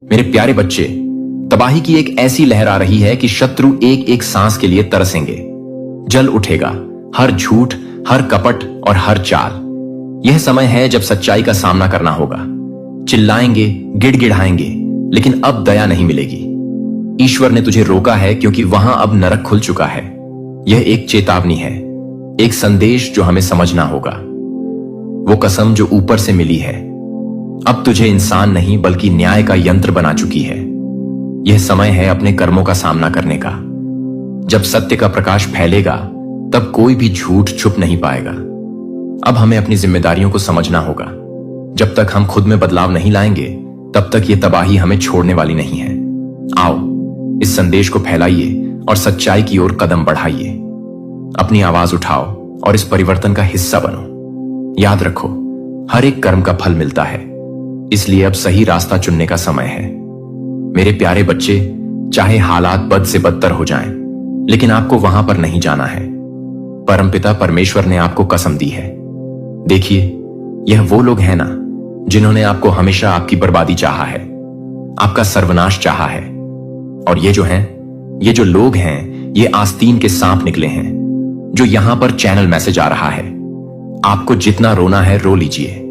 मेरे प्यारे बच्चे, तबाही की एक ऐसी लहर आ रही है कि शत्रु एक एक सांस के लिए तरसेंगे। जल उठेगा हर झूठ, हर कपट और हर चाल। यह समय है जब सच्चाई का सामना करना होगा। चिल्लाएंगे, गिड़गिड़ाएंगे, लेकिन अब दया नहीं मिलेगी। ईश्वर ने तुझे रोका है क्योंकि वहां अब नरक खुल चुका है। यह एक चेतावनी है, एक संदेश जो हमें समझना होगा। वो कसम जो ऊपर से मिली है अब तुझे इंसान नहीं बल्कि न्याय का यंत्र बना चुकी है। यह समय है अपने कर्मों का सामना करने का। जब सत्य का प्रकाश फैलेगा तब कोई भी झूठ छुप नहीं पाएगा। अब हमें अपनी जिम्मेदारियों को समझना होगा। जब तक हम खुद में बदलाव नहीं लाएंगे तब तक यह तबाही हमें छोड़ने वाली नहीं है। आओ, इस संदेश को फैलाइए और सच्चाई की ओर कदम बढ़ाइए। अपनी आवाज उठाओ और इस परिवर्तन का हिस्सा बनो। याद रखो, हर एक कर्म का फल मिलता है, इसलिए अब सही रास्ता चुनने का समय है। मेरे प्यारे बच्चे, चाहे हालात बद से बदतर हो जाएं, लेकिन आपको वहां पर नहीं जाना है। परमपिता परमेश्वर ने आपको कसम दी है। देखिए, यह वो लोग हैं ना जिन्होंने आपको हमेशा आपकी बर्बादी चाहा है, आपका सर्वनाश चाहा है। और ये जो लोग हैं, ये आस्तीन के सांप निकले हैं जो यहां पर चैनल मैसेज आ रहा है। आपको जितना रोना है रो लीजिए,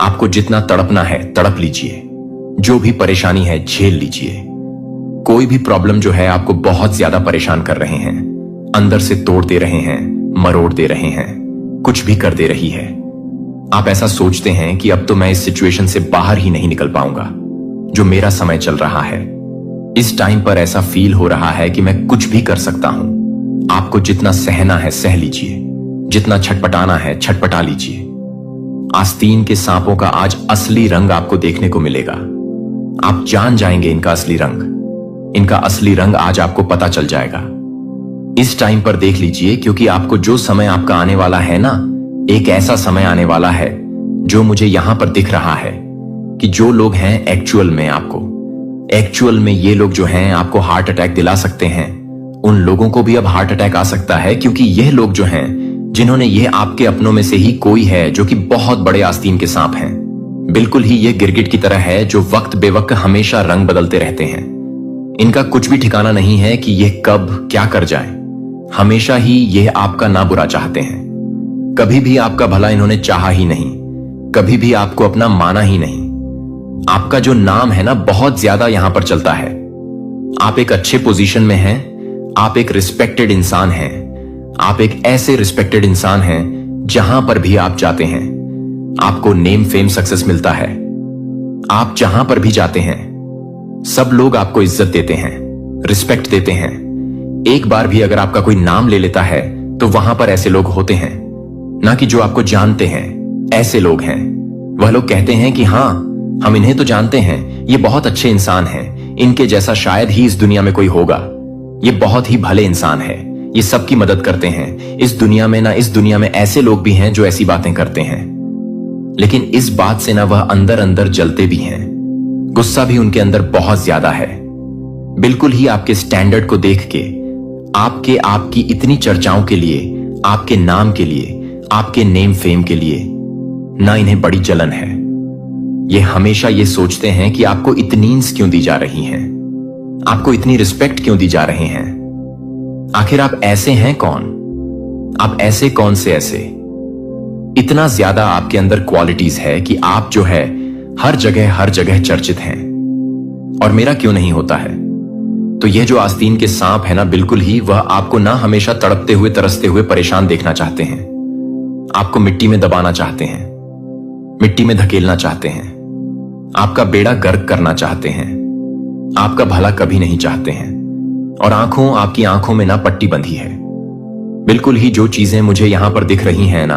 आपको जितना तड़पना है तड़प लीजिए, जो भी परेशानी है झेल लीजिए। कोई भी प्रॉब्लम जो है आपको बहुत ज्यादा परेशान कर रहे हैं, अंदर से तोड़ दे रहे हैं, मरोड़ दे रहे हैं, कुछ भी कर दे रही है। आप ऐसा सोचते हैं कि अब तो मैं इस सिचुएशन से बाहर ही नहीं निकल पाऊंगा। जो मेरा समय चल रहा है, इस टाइम पर ऐसा फील हो रहा है कि मैं कुछ भी कर सकता हूं। आपको जितना सहना है सह लीजिए, जितना छटपटाना है छटपटा लीजिए। आस्तीन के सांपों का आज असली रंग आपको देखने को मिलेगा। आप जान जाएंगे इनका असली रंग। इनका असली रंग आज आपको पता चल जाएगा। इस टाइम पर देख लीजिए, क्योंकि आपको जो समय आपका आने वाला है ना, एक ऐसा समय आने वाला है जो मुझे यहां पर दिख रहा है कि जो लोग हैं एक्चुअल में ये लोग जो हैं आपको हार्ट अटैक दिला सकते हैं, उन लोगों को भी अब हार्ट अटैक आ सकता है। क्योंकि यह लोग जो हैं जिन्होंने यह आपके अपनों में से ही कोई है जो कि बहुत बड़े आस्तीन के सांप हैं। बिल्कुल ही ये गिरगिट की तरह है जो वक्त बेवक्त हमेशा रंग बदलते रहते हैं। इनका कुछ भी ठिकाना नहीं है कि यह कब क्या कर जाए। हमेशा ही यह आपका ना बुरा चाहते हैं। कभी भी आपका भला इन्होंने चाहा ही नहीं, कभी भी आपको अपना माना ही नहीं। आपका जो नाम है ना, बहुत ज्यादा यहां पर चलता है। आप एक अच्छे पोजीशन में हैं, आप एक रिस्पेक्टेड इंसान हैं। आप एक ऐसे रिस्पेक्टेड इंसान हैं जहां पर भी आप जाते हैं आपको नेम फेम सक्सेस मिलता है। आप जहां पर भी जाते हैं सब लोग आपको इज्जत देते हैं, रिस्पेक्ट देते हैं। एक बार भी अगर आपका कोई नाम ले लेता है तो वहां पर ऐसे लोग होते हैं, ना कि जो आपको जानते हैं। ऐसे लोग हैं, वह लोग कहते हैं कि हां, हम इन्हें तो जानते हैं, ये बहुत अच्छे इंसान हैं, इनके जैसा शायद ही इस दुनिया में कोई होगा। ये बहुत ही भले इंसान है, ये सबकी मदद करते हैं। इस दुनिया में ऐसे लोग भी हैं जो ऐसी बातें करते हैं, लेकिन इस बात से ना वह अंदर अंदर जलते भी हैं। गुस्सा भी उनके अंदर बहुत ज्यादा है। बिल्कुल ही आपके स्टैंडर्ड को देख के, आपकी इतनी चर्चाओं के लिए, आपके नाम के लिए, आपके नेम फेम के लिए ना इन्हें बड़ी जलन है। ये हमेशा ये सोचते हैं कि आपको इतनी इंस क्यों दी जा रही हैं, आपको इतनी रिस्पेक्ट क्यों दी जा रहे हैं। आखिर आप ऐसे हैं कौन? आप ऐसे कौन से ऐसे? इतना ज्यादा आपके अंदर क्वालिटीज है कि आप जो है हर जगह चर्चित हैं। और मेरा क्यों नहीं होता है? तो यह जो आस्तीन के सांप है ना, बिल्कुल ही वह आपको ना हमेशा तड़पते हुए तरसते हुए परेशान देखना चाहते हैं। आपको मिट्टी में दबाना चाहते हैं, मिट्टी में धकेलना चाहते हैं, आपका बेड़ा गर्क करना चाहते हैं, आपका भला कभी नहीं चाहते हैं। और आपकी आंखों में ना पट्टी बंधी है। बिल्कुल ही जो चीजें मुझे यहां पर दिख रही हैं ना,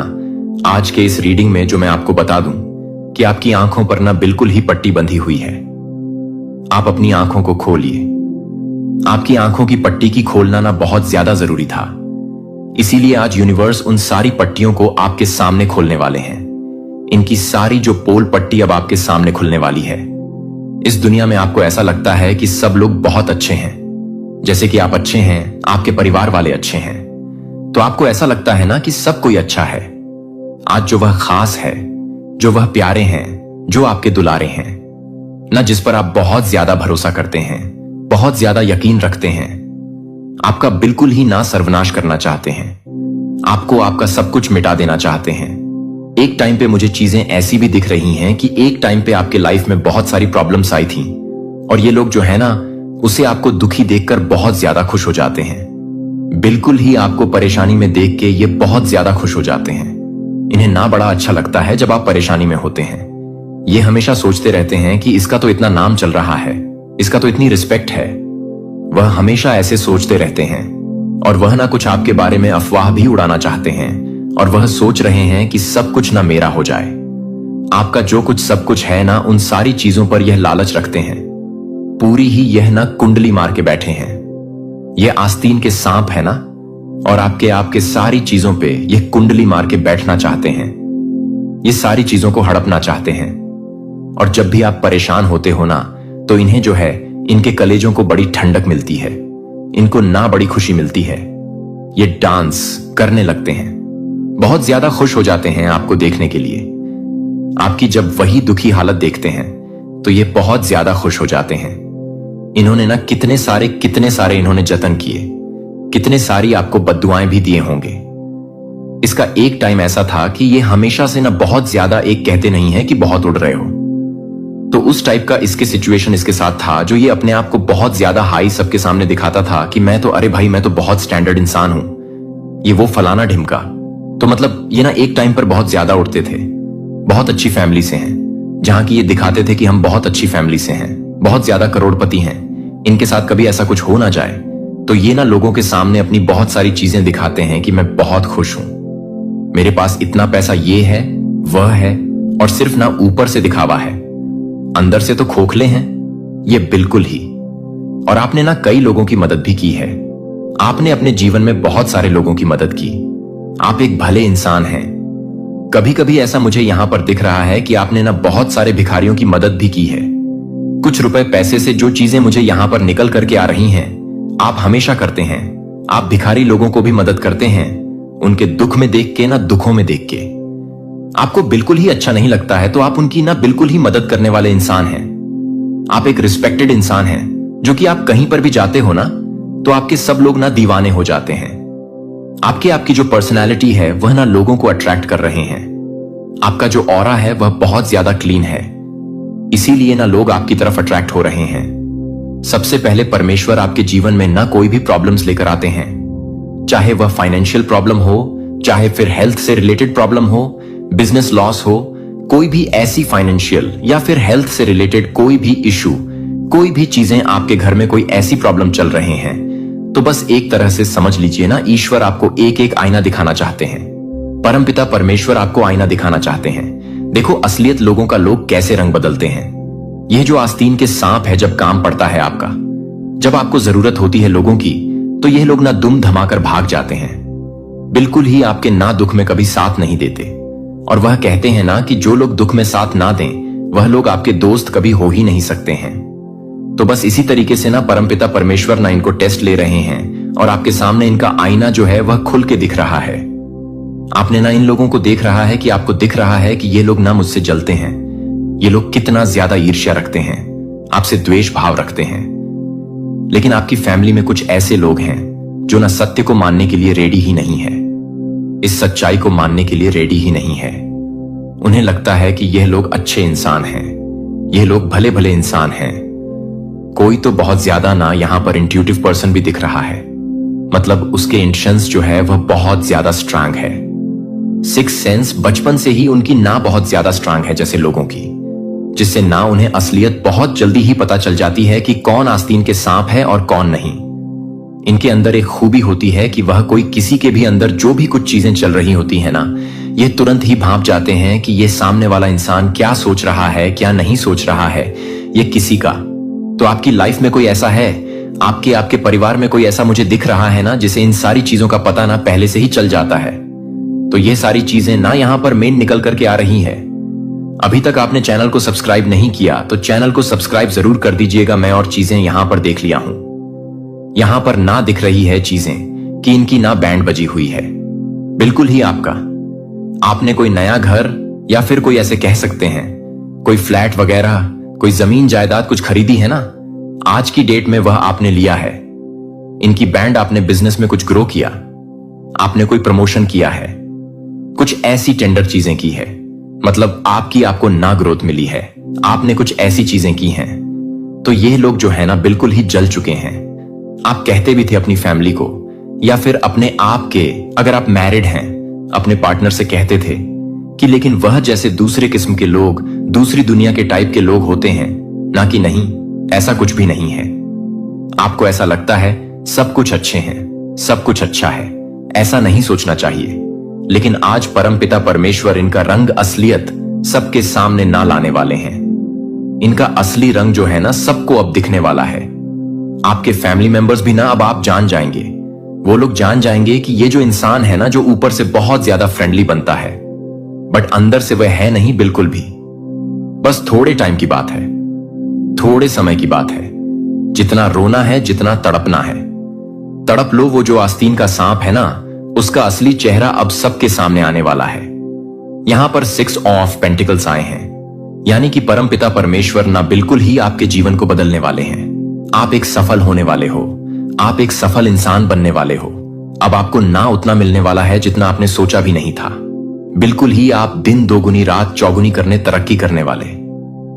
आज के इस रीडिंग में जो मैं आपको बता दूं कि आपकी आंखों पर ना बिल्कुल ही पट्टी बंधी हुई है। आप अपनी आंखों को खोलिए। आपकी आंखों की पट्टी की खोलना ना बहुत ज्यादा जरूरी था। इसीलिए आज यूनिवर्स उन सारी पट्टियों को आपके सामने खोलने वाले हैं। इनकी सारी जो पोल पट्टी अब आपके सामने खुलने वाली है। इस दुनिया में आपको ऐसा लगता है कि सब लोग बहुत अच्छे हैं, जैसे कि आप अच्छे हैं, आपके परिवार वाले अच्छे हैं, तो आपको ऐसा लगता है ना कि सब कोई अच्छा है। आज जो वह खास है, जो वह प्यारे हैं, जो आपके दुलारे हैं, ना जिस पर आप बहुत ज्यादा भरोसा करते हैं, बहुत ज्यादा यकीन रखते हैं। आपका बिल्कुल ही ना सर्वनाश करना चाहते हैं, आपको आपका सब कुछ मिटा देना चाहते हैं। एक टाइम पे मुझे चीजें ऐसी भी दिख रही हैं कि एक टाइम पे आपके लाइफ में बहुत सारी प्रॉब्लम्स आई थी और ये लोग जो है ना, उसे आपको दुखी देखकर बहुत ज्यादा खुश हो जाते हैं। बिल्कुल ही आपको परेशानी में देख के ये बहुत ज्यादा खुश हो जाते हैं। इन्हें ना बड़ा अच्छा लगता है जब आप परेशानी में होते हैं। ये हमेशा सोचते रहते हैं कि इसका तो इतना नाम चल रहा है, इसका तो इतनी रिस्पेक्ट है। वह हमेशा ऐसे सोचते रहते हैं और वह ना कुछ आपके बारे में अफवाह भी उड़ाना चाहते हैं और वह सोच रहे हैं कि सब कुछ ना मेरा हो जाए। आपका जो कुछ सब कुछ है ना, उन सारी चीजों पर यह लालच रखते हैं। पूरी ही यह ना कुंडली मार के बैठे हैं। यह आस्तीन के सांप है ना, और आपके सारी चीजों पे यह कुंडली मार के बैठना चाहते हैं। ये सारी चीजों को हड़पना चाहते हैं। और जब भी आप परेशान होते हो ना, तो इन्हें जो है, इनके कलेजों को बड़ी ठंडक मिलती है, इनको ना बड़ी खुशी मिलती है। ये डांस करने लगते हैं, बहुत ज्यादा खुश हो जाते हैं आपको देखने के लिए। आपकी जब वही दुखी हालत देखते हैं तो ये बहुत ज्यादा खुश हो जाते हैं। इन्होंने ना कितने सारे इन्होंने जतन किए, कितने सारी आपको बद्दुआएं भी दिए होंगे। इसका एक टाइम ऐसा था कि ये हमेशा से ना बहुत ज्यादा, एक कहते नहीं है कि बहुत उड़ रहे हो, तो उस टाइप का इसके सिचुएशन इसके साथ था, जो ये अपने आप को बहुत ज्यादा हाई सबके सामने दिखाता था कि मैं तो, अरे भाई मैं तो बहुत स्टैंडर्ड इंसान हूं, ये वो फलाना ढिमका। तो मतलब ये ना एक टाइम पर बहुत ज्यादा उड़ते थे, बहुत अच्छी फैमिली से हैं, जहां की ये दिखाते थे कि हम बहुत अच्छी फैमिली से हैं, बहुत ज्यादा करोड़पति हैं, इनके साथ कभी ऐसा कुछ हो ना जाए। तो ये ना लोगों के सामने अपनी बहुत सारी चीजें दिखाते हैं कि मैं बहुत खुश हूं, मेरे पास इतना पैसा ये है वह है, और सिर्फ ना ऊपर से दिखावा है, अंदर से तो खोखले हैं ये बिल्कुल ही। और आपने ना कई लोगों की मदद भी की है, आपने अपने जीवन में बहुत सारे लोगों की मदद की। आप एक भले इंसान हैं। कभी कभी ऐसा मुझे यहां पर दिख रहा है कि आपने ना बहुत सारे भिखारियों की मदद भी की है। कुछ रुपए पैसे से जो चीजें मुझे यहां पर निकल करके आ रही हैं, आप हमेशा करते हैं। आप भिखारी लोगों को भी मदद करते हैं, उनके दुख में देख के ना, दुखों में देख के। आपको बिल्कुल ही अच्छा नहीं लगता है तो आप उनकी ना बिल्कुल ही मदद करने वाले इंसान हैं। आप एक रिस्पेक्टेड इंसान हैं, जो कि आप कहीं पर भी जाते हो ना, तो आपके सब लोग ना दीवाने हो जाते हैं। आपकी जो पर्सनैलिटी है वह ना लोगों को अट्रैक्ट कर रहे हैं। आपका जो ऑरा है वह बहुत ज्यादा क्लीन है, इसीलिए ना लोग आपकी तरफ अट्रैक्ट हो रहे हैं। सबसे पहले परमेश्वर आपके जीवन में ना कोई भी प्रॉब्लम्स लेकर आते हैं, चाहे वह फाइनेंशियल प्रॉब्लम हो, चाहे फिर हेल्थ से रिलेटेड प्रॉब्लम हो, बिजनेस लॉस हो, कोई भी ऐसी फाइनेंशियल या फिर हेल्थ से रिलेटेड कोई भी इशू, कोई भी चीजें आपके घर में कोई ऐसी प्रॉब्लम चल रहे हैं, तो बस एक तरह से समझ लीजिए ना, ईश्वर आपको एक एक आईना दिखाना चाहते हैं। परमपिता परमेश्वर आपको आईना दिखाना चाहते हैं। देखो असलियत लोगों का लोग कैसे रंग बदलते हैं। यह जो आस्तीन के सांप है, जब काम पड़ता है आपका, जब आपको जरूरत होती है लोगों की, तो यह लोग ना दुम धमाकर भाग जाते हैं। बिल्कुल ही आपके ना दुख में कभी साथ नहीं देते। और वह कहते हैं ना कि जो लोग दुख में साथ ना दें, वह लोग आपके दोस्त कभी हो ही नहीं सकते हैं। तो बस इसी तरीके से ना परमपिता परमेश्वर ना इनको टेस्ट ले रहे हैं और आपके सामने इनका आईना जो है वह खुल के दिख रहा है। आपने ना इन लोगों को देख रहा है कि आपको दिख रहा है कि ये लोग ना मुझसे जलते हैं, ये लोग कितना ज्यादा ईर्ष्या रखते हैं, आपसे द्वेष भाव रखते हैं। लेकिन आपकी फैमिली में कुछ ऐसे लोग हैं जो ना सत्य को मानने के लिए रेडी ही नहीं है, इस सच्चाई को मानने के लिए रेडी ही नहीं है। उन्हें लगता है कि यह लोग अच्छे इंसान हैं, यह लोग भले भले इंसान हैं। कोई तो बहुत ज्यादा ना यहां पर इंट्यूटिव पर्सन भी दिख रहा है, मतलब उसके इंटेंशंस जो है वह बहुत ज्यादा स्ट्रांग है। सिक्स सेंस बचपन से ही उनकी ना बहुत ज्यादा स्ट्रांग है जैसे लोगों की, जिससे ना उन्हें असलियत बहुत जल्दी ही पता चल जाती है कि कौन आस्तीन के सांप है और कौन नहीं। इनके अंदर एक खूबी होती है कि वह कोई किसी के भी अंदर जो भी कुछ चीजें चल रही होती है ना, ये तुरंत ही भांप जाते हैं कि ये सामने वाला इंसान क्या सोच रहा है, क्या नहीं सोच रहा है, ये किसी का। तो आपकी लाइफ में कोई ऐसा है, आपके परिवार में कोई ऐसा मुझे दिख रहा है ना, जिसे इन सारी चीजों का पता ना पहले से ही चल जाता है। तो ये सारी चीजें ना यहां पर मेन निकल करके आ रही है। अभी तक आपने चैनल को सब्सक्राइब नहीं किया तो चैनल को सब्सक्राइब जरूर कर दीजिएगा। मैं और चीजें यहां पर देख लिया हूं। यहां पर ना दिख रही है चीजें कि इनकी ना बैंड बजी हुई है, बिल्कुल ही आपका। आपने कोई नया घर या फिर कोई ऐसे कह सकते हैं कोई फ्लैट वगैरह, कोई जमीन जायदाद कुछ खरीदी है ना, आज की डेट में वह आपने लिया है। इनकी बैंड आपने बिजनेस में कुछ ग्रो किया, आपने कोई प्रमोशन किया है, कुछ ऐसी टेंडर चीजें की है, मतलब आपको ना ग्रोथ मिली है, आपने कुछ ऐसी चीजें की हैं, तो ये लोग जो है ना बिल्कुल ही जल चुके हैं। आप कहते भी थे अपनी फैमिली को या फिर अपने आप के, अगर आप मैरिड हैं, अपने पार्टनर से कहते थे कि लेकिन वह जैसे दूसरे किस्म के लोग, दूसरी दुनिया के टाइप के लोग होते हैं ना, कि नहीं, ऐसा कुछ भी नहीं है। आपको ऐसा लगता है सब कुछ अच्छे हैं, सब कुछ अच्छा है, ऐसा नहीं सोचना चाहिए। लेकिन आज परमपिता परमेश्वर इनका रंग असलियत सबके सामने ना लाने वाले हैं। इनका असली रंग जो है ना सबको अब दिखने वाला है। आपके फैमिली मेंबर्स भी ना अब आप जान जाएंगे, वो लोग जान जाएंगे कि ये जो इंसान है ना, जो ऊपर से बहुत ज्यादा फ्रेंडली बनता है बट अंदर से वह है नहीं बिल्कुल भी। बस थोड़े टाइम की बात है, थोड़े समय की बात है। जितना रोना है, जितना तड़पना है, तड़प लो। वो जो आस्तीन का सांप है ना, उसका असली चेहरा अब सबके सामने आने वाला है। यहां पर 6 ऑफ पेंटिकल्स आए हैं, यानी कि परमपिता परमेश्वर ना बिल्कुल ही आपके जीवन को बदलने वाले हैं। आप एक सफल होने वाले हो, आप एक सफल इंसान बनने वाले हो। अब आपको ना उतना मिलने वाला है जितना आपने सोचा भी नहीं था। बिल्कुल ही आप दिन दोगुनी रात चौगुनी करने तरक्की करने वाले।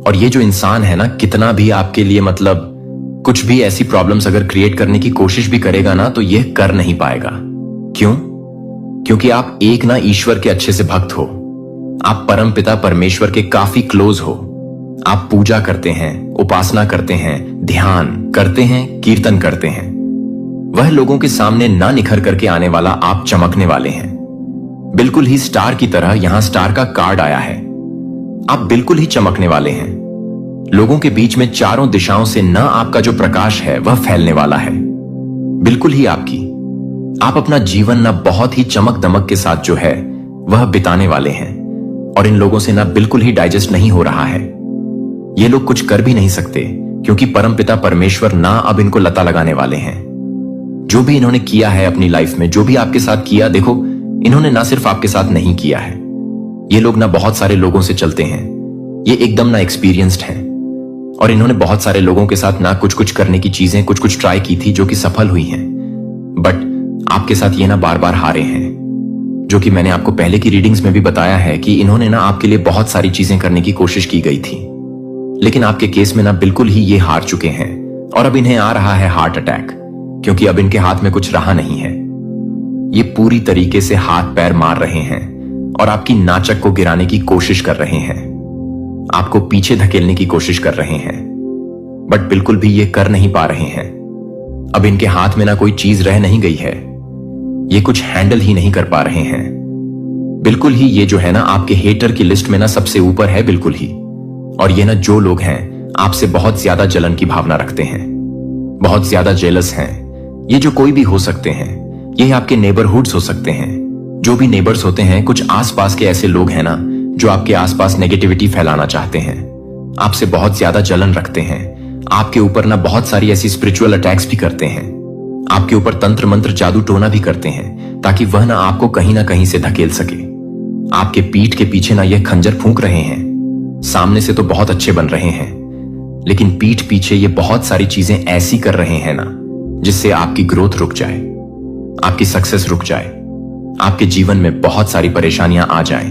और ये जो इंसान है ना, कितना भी आपके लिए मतलब कुछ भी ऐसी प्रॉब्लम्स अगर क्रिएट करने की कोशिश भी करेगा ना, तो यह कर नहीं पाएगा। क्यों? क्योंकि आप एक ना ईश्वर के अच्छे से भक्त हो, आप परम पिता परमेश्वर के काफी क्लोज हो। आप पूजा करते हैं, उपासना करते हैं, ध्यान करते हैं, कीर्तन करते हैं। वह लोगों के सामने ना निखर करके आने वाला आप चमकने वाले हैं, बिल्कुल ही स्टार की तरह। यहां स्टार का कार्ड आया है, आप बिल्कुल ही चमकने वाले हैं। लोगों के बीच में चारों दिशाओं से ना आपका जो प्रकाश है वह फैलने वाला है, बिल्कुल ही आपकी। आप अपना जीवन ना बहुत ही चमक दमक के साथ जो है वह बिताने वाले हैं। और इन लोगों से ना बिल्कुल ही डाइजेस्ट नहीं हो रहा है। ये लोग कुछ कर भी नहीं सकते, क्योंकि परमपिता परमेश्वर ना अब इनको लता लगाने वाले हैं। जो भी इन्होंने किया है अपनी लाइफ में, जो भी आपके साथ किया, देखो इन्होंने ना सिर्फ आपके साथ नहीं किया है, ये लोग ना बहुत सारे लोगों से चलते हैं, ये एकदम ना एक्सपीरियंस्ड हैं। और इन्होंने बहुत सारे लोगों के साथ ना कुछ कुछ करने की चीजें कुछ कुछ ट्राई की थी जो कि सफल हुई हैं, बट आपके साथ ये ना बार बार हारे हैं। जो कि मैंने आपको पहले की रीडिंग्स में भी बताया है कि इन्होंने ना आपके लिए बहुत सारी चीजें करने की कोशिश की गई थी, लेकिन आपके केस में ना बिल्कुल ही ये हार चुके हैं। और अब इन्हें आ रहा है हार्ट अटैक, क्योंकि अब इनके हाथ में कुछ रहा नहीं है। ये पूरी तरीके से हाथ पैर मार रहे हैं और आपकी नाचक को गिराने की कोशिश कर रहे हैं, आपको पीछे धकेलने की कोशिश कर रहे हैं, बट बिल्कुल भी ये कर नहीं पा रहे हैं। अब इनके हाथ में ना कोई चीज रह नहीं गई है, ये कुछ हैंडल ही नहीं कर पा रहे हैं। बिल्कुल ही ये जो है ना आपके हेटर की लिस्ट में ना सबसे ऊपर है, बिल्कुल ही। और ये ना जो लोग हैं आपसे बहुत ज्यादा जलन की भावना रखते हैं, बहुत ज्यादा जेलस हैं। ये जो कोई भी हो सकते हैं, ये आपके नेबरहुड्स हो सकते हैं। जो भी नेबर्स होते हैं, कुछ आसपास के ऐसे लोग हैं ना जो आपके आसपास नेगेटिविटी फैलाना चाहते हैं, आपसे बहुत ज्यादा जलन रखते हैं, आपके ऊपर ना बहुत सारी ऐसी स्पिरिचुअल अटैक्स भी करते हैं, आपके ऊपर तंत्र मंत्र जादू टोना भी करते हैं, ताकि वह ना आपको कहीं ना कहीं से धकेल सके। आपके पीठ के पीछे ना यह खंजर फूंक रहे हैं। सामने से तो बहुत अच्छे बन रहे हैं, लेकिन पीठ पीछे ये बहुत सारी चीजें ऐसी कर रहे हैं ना जिससे आपकी ग्रोथ रुक जाए, आपकी सक्सेस रुक जाए, आपके जीवन में बहुत सारी परेशानियां आ जाएं,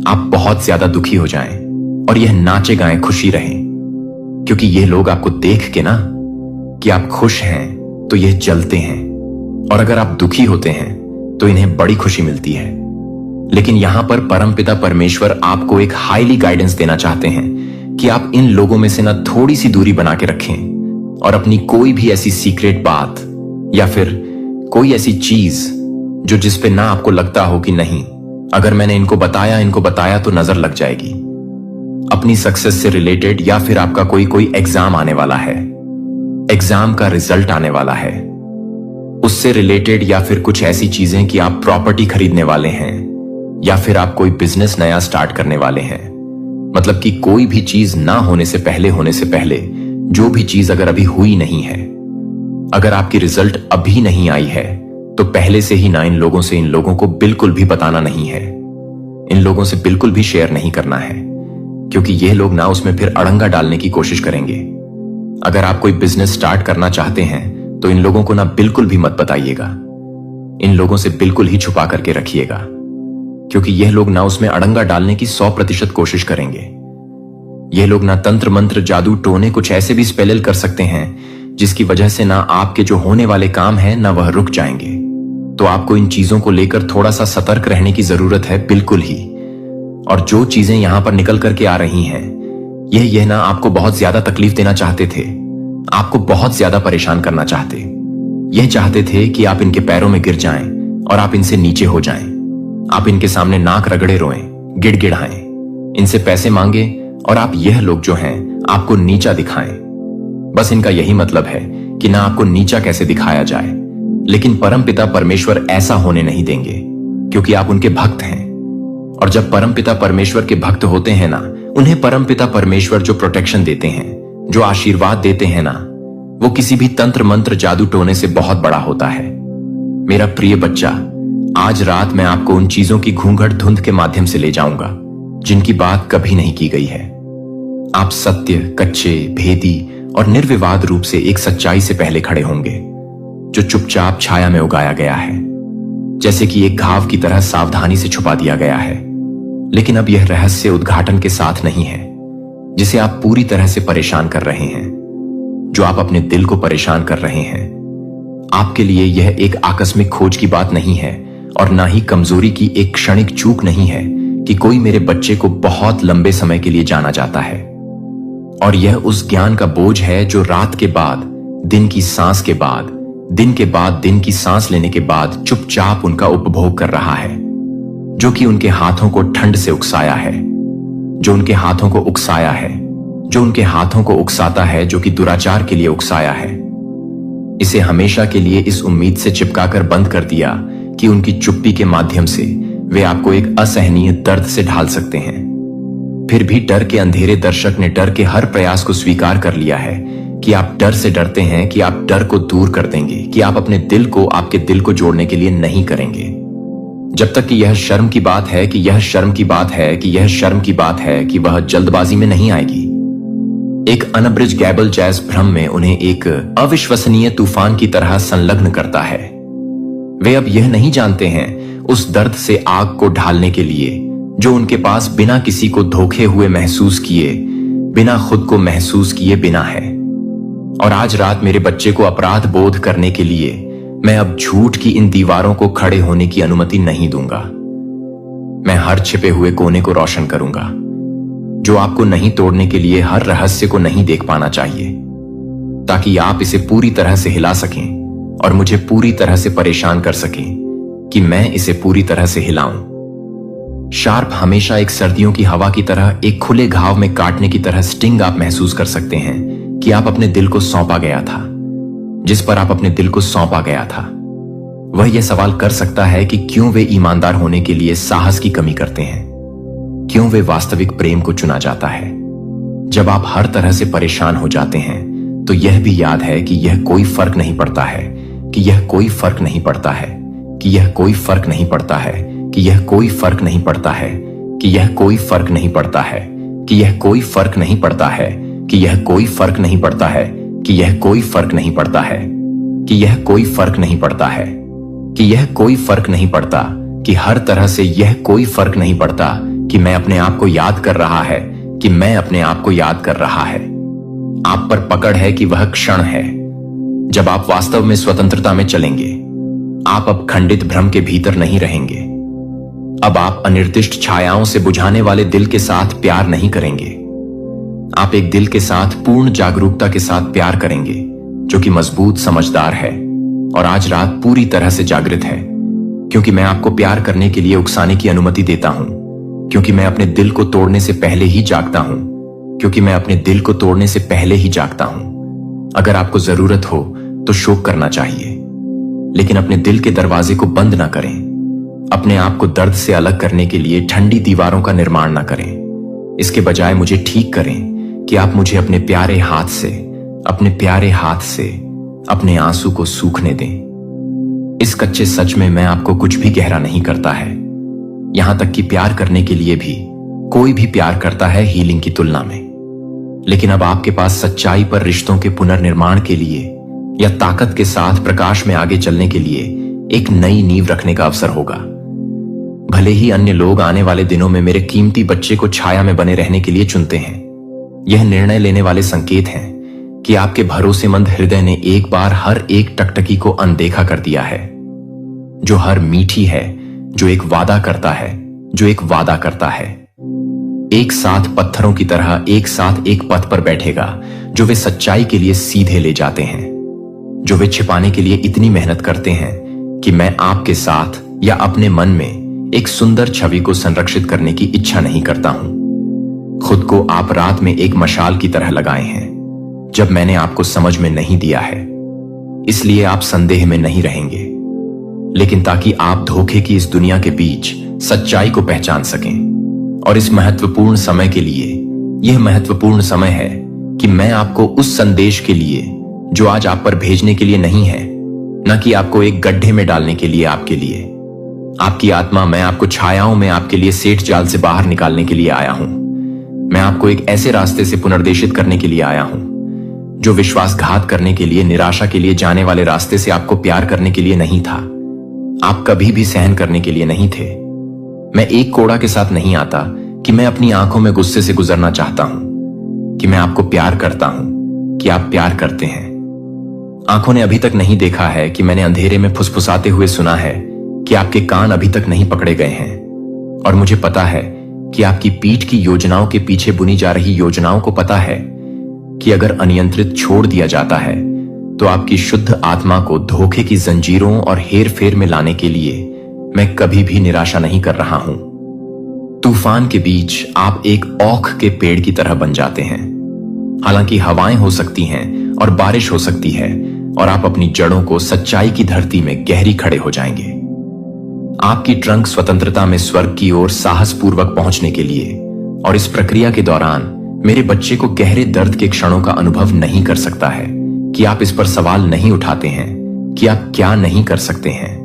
आप बहुत ज्यादा दुखी हो जाएं और यह नाचे गाएं खुशी रहें। क्योंकि ये लोग आपको देख के ना कि आप खुश हैं तो यह जलते हैं, और अगर आप दुखी होते हैं तो इन्हें बड़ी खुशी मिलती है। लेकिन यहां पर परमपिता परमेश्वर आपको एक हाईली गाइडेंस देना चाहते हैं कि आप इन लोगों में से ना थोड़ी सी दूरी बना के रखें और अपनी कोई भी ऐसी सीक्रेट बात या फिर कोई ऐसी चीज जो जिस पे ना आपको लगता हो कि नहीं, अगर मैंने इनको बताया तो नजर लग जाएगी। अपनी सक्सेस से रिलेटेड, या फिर आपका कोई एग्जाम आने वाला है, एग्जाम का रिजल्ट आने वाला है, उससे रिलेटेड, या फिर कुछ ऐसी चीजें कि आप प्रॉपर्टी खरीदने वाले हैं, या फिर आप कोई बिजनेस नया स्टार्ट करने वाले हैं। मतलब कि कोई भी चीज ना होने से पहले जो भी चीज अगर अभी हुई नहीं है, अगर आपकी रिजल्ट अभी नहीं आई है, तो पहले से ही ना इन लोगों को बिल्कुल भी बताना नहीं है, इन लोगों से बिल्कुल भी शेयर नहीं करना है। क्योंकि यह लोग ना उसमें फिर अड़ंगा डालने की कोशिश करेंगे। अगर आप कोई बिजनेस स्टार्ट करना चाहते हैं तो इन लोगों को ना बिल्कुल भी मत बताइएगा। इन लोगों से बिल्कुल ही छुपा करके रखिएगा, क्योंकि यह लोग ना उसमें अड़ंगा डालने की 100% कोशिश करेंगे। यह लोग ना तंत्र मंत्र जादू टोने कुछ ऐसे भी स्पेल कर सकते हैं जिसकी वजह से ना आपके जो होने वाले काम है ना वह रुक जाएंगे। तो आपको इन चीजों को लेकर थोड़ा सा सतर्क रहने की जरूरत है, बिल्कुल ही। और जो चीजें यहां पर निकल करके आ रही हैं, यह ना आपको बहुत ज्यादा तकलीफ देना चाहते थे, आपको बहुत ज्यादा परेशान करना चाहते। यह चाहते थे कि आप इनके पैरों में गिर जाएं और आप इनसे नीचे हो जाएं। आप इनके सामने नाक रगड़े रोएं, गिड़गिड़ाएं, इनसे पैसे मांगे और आप यह लोग जो हैं आपको नीचा दिखाएं। बस इनका यही मतलब है कि ना आपको नीचा कैसे दिखाया जाए। लेकिन परमपिता परमेश्वर ऐसा होने नहीं देंगे, क्योंकि आप उनके भक्त हैं। और जब परमपिता परमेश्वर के भक्त होते हैं ना, उन्हें परमपिता परमेश्वर जो प्रोटेक्शन देते हैं, जो आशीर्वाद देते हैं ना, वो किसी भी तंत्र मंत्र जादू टोने से बहुत बड़ा होता है। मेरा प्रिय बच्चा, आज रात मैं आपको उन चीजों की घूंघट धुंध के माध्यम से ले जाऊंगा जिनकी बात कभी नहीं की गई है। आप सत्य, कच्चे, भेदी और निर्विवाद रूप से एक सच्चाई से पहले खड़े होंगे जो चुपचाप छाया में उगाया गया है, जैसे कि एक घाव की तरह सावधानी से छुपा दिया गया है। लेकिन अब यह रहस्य उद्घाटन के साथ नहीं है जिसे आप पूरी तरह से परेशान कर रहे हैं, जो आप अपने दिल को परेशान कर रहे हैं। आपके लिए यह एक आकस्मिक खोज की बात नहीं है और ना ही कमजोरी की एक क्षणिक चूक नहीं है कि कोई मेरे बच्चे को बहुत लंबे समय के लिए जाना जाता है। और यह उस ज्ञान का बोझ है जो रात के बाद दिन की सांस के बाद दिन के बाद दिन की सांस लेने के बाद चुपचाप उनका उपभोग कर रहा है, जो कि उनके हाथों को ठंड से उकसाया है, जो उनके हाथों को उकसाया है, जो उनके हाथों को उकसाता है, जो कि दुराचार के लिए उकसाया है। इसे हमेशा के लिए इस उम्मीद से चिपकाकर बंद कर दिया कि उनकी चुप्पी के माध्यम से वे आपको एक असहनीय दर्द से ढाल सकते हैं। फिर भी डर के अंधेरे दर्शक ने डर के हर प्रयास को स्वीकार कर लिया है कि आप डर से डरते हैं, कि आप डर को दूर कर देंगे, कि आप अपने दिल को आपके दिल को जोड़ने के लिए नहीं करेंगे। जब तक कि यह शर्म की बात है कि यह शर्म की बात है कि यह शर्म की बात है कि वह जल्दबाजी में नहीं आएगी। एक अनब्रिज गैबल जैस भ्रम में उन्हें एक अविश्वसनीय तूफान की तरह संलग्न करता है। वे अब यह नहीं जानते हैं उस दर्द से आग को ढालने के लिए जो उनके पास बिना किसी को धोखे हुए महसूस किए, बिना खुद को महसूस किए बिना है। और आज रात मेरे बच्चे को अपराध बोध करने के लिए मैं अब झूठ की इन दीवारों को खड़े होने की अनुमति नहीं दूंगा। मैं हर छिपे हुए कोने को रोशन करूंगा, जो आपको नहीं तोड़ने के लिए हर रहस्य को नहीं देख पाना चाहिए, ताकि आप इसे पूरी तरह से हिला सकें और मुझे पूरी तरह से परेशान कर सकें कि मैं इसे पूरी तरह से हिलाऊं। शार्प हमेशा एक सर्दियों की हवा की तरह, एक खुले घाव में काटने की तरह स्टिंग आप महसूस कर सकते हैं कि आप अपने दिल को सौंपा गया था। जिस पर आप अपने दिल को सौंपा गया था वह यह सवाल कर सकता है कि क्यों वे ईमानदार होने के लिए साहस की कमी करते हैं, क्यों वे वास्तविक प्रेम को चुना जाता है। जब आप हर तरह से परेशान हो जाते हैं तो यह भी याद है कि यह कोई फर्क नहीं पड़ता है, कि यह कोई फर्क नहीं पड़ता है, कि यह कोई फर्क नहीं पड़ता है, कि यह कोई फर्क नहीं पड़ता है, कि यह कोई फर्क नहीं पड़ता है, कि यह कोई फर्क नहीं पड़ता है, कि यह कोई फर्क नहीं पड़ता है, कि यह कोई फर्क नहीं पड़ता है, कि यह कोई फर्क नहीं पड़ता है, कि यह कोई फर्क नहीं पड़ता, कि हर तरह से यह कोई फर्क नहीं पड़ता कि मैं अपने आप को याद कर रहा है, कि मैं अपने आप को याद कर रहा है। आप पर पकड़ है कि वह क्षण है जब आप वास्तव में स्वतंत्रता में चलेंगे। आप अब खंडित भ्रम के भीतर नहीं रहेंगे। अब आप अनिर्दिष्ट छायाओं से बुझाने वाले दिल के साथ प्यार नहीं करेंगे। आप एक दिल के साथ पूर्ण जागरूकता के साथ प्यार करेंगे, जो कि मजबूत, समझदार है और आज रात पूरी तरह से जागृत है, क्योंकि मैं आपको प्यार करने के लिए उकसाने की अनुमति देता हूं, क्योंकि मैं अपने दिल को तोड़ने से पहले ही जागता हूं, क्योंकि मैं अपने दिल को तोड़ने से पहले ही जागता हूं। अगर आपको जरूरत हो तो शोक करना चाहिए, लेकिन अपने दिल के दरवाजे को बंद ना करें। अपने आप को दर्द से अलग करने के लिए ठंडी दीवारों का निर्माण ना करें। इसके बजाय मुझे ठीक करें कि आप मुझे अपने प्यारे हाथ से, अपने प्यारे हाथ से अपने आंसू को सूखने दें। इस कच्चे सच में मैं आपको कुछ भी गहरा नहीं करता है, यहां तक कि प्यार करने के लिए भी कोई भी प्यार करता है हीलिंग की तुलना में। लेकिन अब आपके पास सच्चाई पर रिश्तों के पुनर्निर्माण के लिए या ताकत के साथ प्रकाश में आगे चलने के लिए एक नई नींव रखने का अवसर होगा। भले ही अन्य लोग आने वाले दिनों में मेरे कीमती बच्चे को छाया में बने रहने के लिए चुनते हैं, यह निर्णय लेने वाले संकेत हैं कि आपके भरोसेमंद हृदय ने एक बार हर एक टकटकी को अनदेखा कर दिया है। जो हर मीठी है, जो एक वादा करता है, जो एक वादा करता है। एक साथ पत्थरों की तरह एक साथ एक पथ पर बैठेगा, जो वे सच्चाई के लिए सीधे ले जाते हैं, जो वे छिपाने के लिए इतनी मेहनत करते हैं कि मैं आपके साथ या अपने मन में एक सुंदर छवि को संरक्षित करने की इच्छा नहीं करता हूं। खुद को आप रात में एक मशाल की तरह लगाए हैं जब मैंने आपको समझ में नहीं दिया है, इसलिए आप संदेह में नहीं रहेंगे, लेकिन ताकि आप धोखे की इस दुनिया के बीच सच्चाई को पहचान सकें। और इस महत्वपूर्ण समय के लिए यह महत्वपूर्ण समय है कि मैं आपको उस संदेश के लिए जो आज आप पर भेजने के लिए नहीं है, न कि आपको एक गड्ढे में डालने के लिए, आपके लिए, आपकी आत्मा, मैं आपको छायाओं में आपके लिए सेठ जाल से बाहर निकालने के लिए आया हूं। मैं आपको एक ऐसे रास्ते से पुनर्देशित करने के लिए आया हूं जो विश्वासघात करने के लिए, निराशा के लिए जाने वाले रास्ते से आपको प्यार करने के लिए नहीं था। आप कभी भी सहन करने के लिए नहीं थे। मैं एक कोड़ा के साथ नहीं आता कि मैं अपनी आंखों में गुस्से से गुजरना चाहता हूं, कि मैं आपको प्यार करता हूं, कि आप प्यार करते हैं। आंखों ने अभी तक नहीं देखा है कि मैंने अंधेरे में फुसफुसाते हुए सुना है कि आपके कान अभी तक नहीं पकड़े गए हैं। और मुझे पता है कि आपकी पीठ की योजनाओं के पीछे बुनी जा रही योजनाओं को पता है कि अगर अनियंत्रित छोड़ दिया जाता है तो आपकी शुद्ध आत्मा को धोखे की जंजीरों और हेर फेर में लाने के लिए मैं कभी भी निराशा नहीं कर रहा हूं। तूफान के बीच आप एक ओक के पेड़ की तरह बन जाते हैं। हालांकि हवाएं हो सकती हैं और बारिश हो सकती है, और आप अपनी जड़ों को सच्चाई की धरती में गहरी खड़े हो जाएंगे। आपकी ट्रंक स्वतंत्रता में स्वर्ग की ओर साहसपूर्वक पहुंचने के लिए, और इस प्रक्रिया के दौरान मेरे बच्चे को गहरे दर्द के क्षणों का अनुभव नहीं कर सकता है कि आप इस पर सवाल नहीं उठाते हैं कि आप क्या नहीं कर सकते हैं।